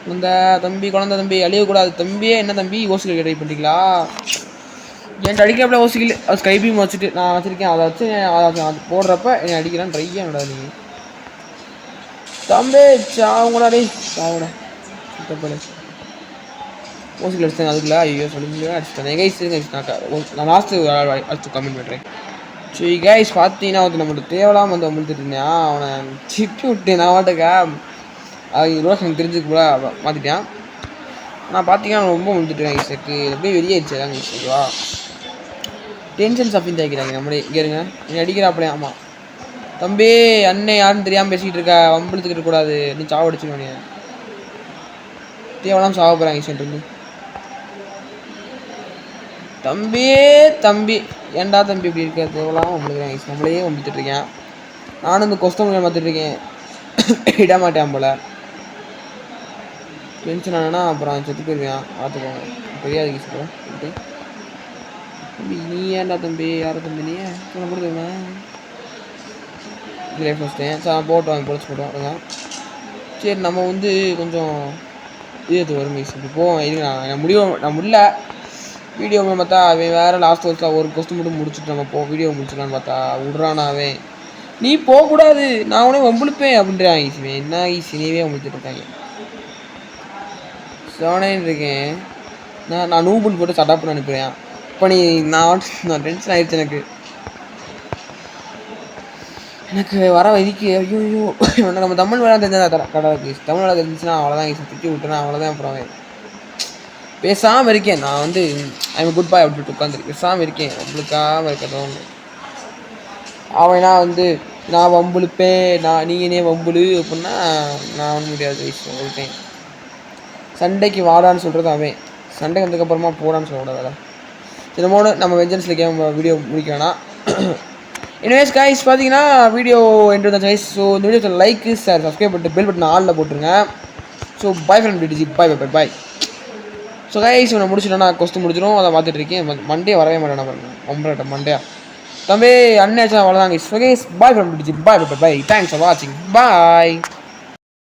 Speaker 2: குழந்தை தம்பி அழியக்கூடாது தம்பியே. என்ன தம்பி ஓசிகள் ட்ரை பண்ணுறீங்களா. என்கிட்ட அடிக்கிறப்பல ஓசிகள் அது ஸ்கை பீம் வச்சுட்டு நான் வச்சுருக்கேன். அதை வச்சு அது போடுறப்ப என்னை அடிக்கிறான்னு ட்ரையாக என்னடா நீங்கள் தம்பி சாவுங்களா டே சாவுடா சுத்தப்பட ஓசிகள் அடிச்சிட்டேன். அதுக்குள்ள ஐயோ சொல்லி அடிச்சிட்டேன் கைஸ். நான் லாஸ்ட்டு அடுத்து கமெண்ட் பண்ணுறேன். சரி கைஸ் பார்த்தீங்கன்னா வந்து நம்மளுக்கு தேவையில்லாமல் வந்து அமுழ்த்துட்டு இருந்தேன். அவனை சிப்பி விட்டேன் நான் வாட்டுக்கா. அது ரோஸ் எனக்கு தெரிஞ்சுக்கு கூட மாற்றிட்டேன். நான் பார்த்தீங்கன்னா ரொம்ப முடிஞ்சுட்டுருக்கேன் கைஸுக்கு அப்படியே வெளியேடுச்சு தாங்க ஓகேவா. டென்ஷன் சஃபின் தாக்கிறாங்க நம்மளே இங்கே இருங்க நீ அடிக்கிறாப்பளே. ஆமாம் தம்பி அண்ணன் யாருன்னு தெரியாமல் பேசிக்கிட்டு இருக்கா வம்பளுத்துக்கிட்டு இருக்கக்கூடாது. நீ சாவடிச்சுக்கோனே தேவையில்லாமல் சாவ போகிறாங்க ஈஸ்வன்ட்டு. தம்பி ஏன்டா தம்பி இப்படி இருக்க தேவையில்லாமல் வம்பளுக்குறாங்க ஈஸ். நம்மளையே வம்பளுத்துட்ருக்கேன். நானும் இந்த கொஸ்டமில் பார்த்துட்ருக்கேன் இட மாட்டேன் போல். டென்ஷன் ஆனா அப்புறம் செத்து போயிருவேன் பார்த்துக்கோங்க. தெரியாது கீஸ் தம்பி நீ ஏன்டா தம்பி யாரை தம்பி நீ சொல்ல கொடுத்துருவேன் இதில் ஃபஸ்ட்டேன் சார் போட்டு வாங்கி பொழைச்சி போட்டுவாங்க. சரி நம்ம வந்து கொஞ்சம் இது வரும் மீஸ் இப்படி போவோம். இது நான் முடியல வீடியோ பார்த்தா அவன் வேறு லாஸ்ட் வருஷம் ஒரு கொஸ்டின் மட்டும் முடிச்சுட்டு நம்ம வீடியோ முடிச்சுக்கலான்னு பார்த்தா விட்றானாவே. நீ போகக்கூடாது நான் உடனே வம்புழுப்பேன் அப்படின்றான் ஈஸிவே. என்ன ஈஸினியவே வம்புழுத்துட்டு இருக்காங்க. செவனேன்னு இருக்கேன். நான் நூபுன்னு போட்டு சட்டப் பண்ண அனுப்புகிறேன். இப்போ நான் டென்ஷன் ஆயிடுச்சு எனக்கு வர வரைக்கு. ஐயோ நம்ம தமிழ் வேலை தெரிஞ்சா கடை தமிழ் வேலை தெரிஞ்சுச்சுன்னா அவ்வளோதான் திட்டி விட்டுனா அவ்வளோதான். அப்புறம் பேசாமல் இருக்கேன். நான் வந்து ஐம் குட் பாய் அப்படின்ட்டு உட்காந்துருக்கு பேசாமல் இருக்கேன். வம்புழுக்காமல் இருக்கட்டும் ஒன்று. அவனா வந்து நான் வம்புழுப்பேன், நீனே வம்புழு அப்படின்னா நான் ஒன்றும் முடியாது. சொல்லிட்டேன். சண்டைக்கு வாடான்னு சொல்கிறது அவன், சண்டை வந்ததுக்கப்புறமா போடான்னு சொல்லக்கூடாது. இதனோட நம்ம வெஞ்சன்ஸில் கேம் வீடியோ முடிக்க வேணாம். எனிவேஸ் கைஸ் பார்த்தீங்கன்னா வீடியோ என்ட்ரு தான் கைஸ். ஸோ இந்த வீடியோ லைக்கு சார் சப்ஸ்கிரைப் பண்ணிட்டு பெல் பட்டன் ஆலில் போட்டுருங்க. ஸோ பாய் ஃப்ரெண்ட் டிஜி பாய். ஸோ கைஸ் நான் முடிச்சுட்டேன்னா கொஸ்டின் முடிச்சிடும். அதை பார்த்துட்டு இருக்கேன். மண்டே வரவே மாட்டேன். நம்ம ரொம்ப மண்டேயா தம்பி அண்ணாச்சும் அவ்வளோதான் guys. So guys bye friend டிஜி பாய். தேங்க்ஸ் ஃபார் வாட்சிங். பாய்.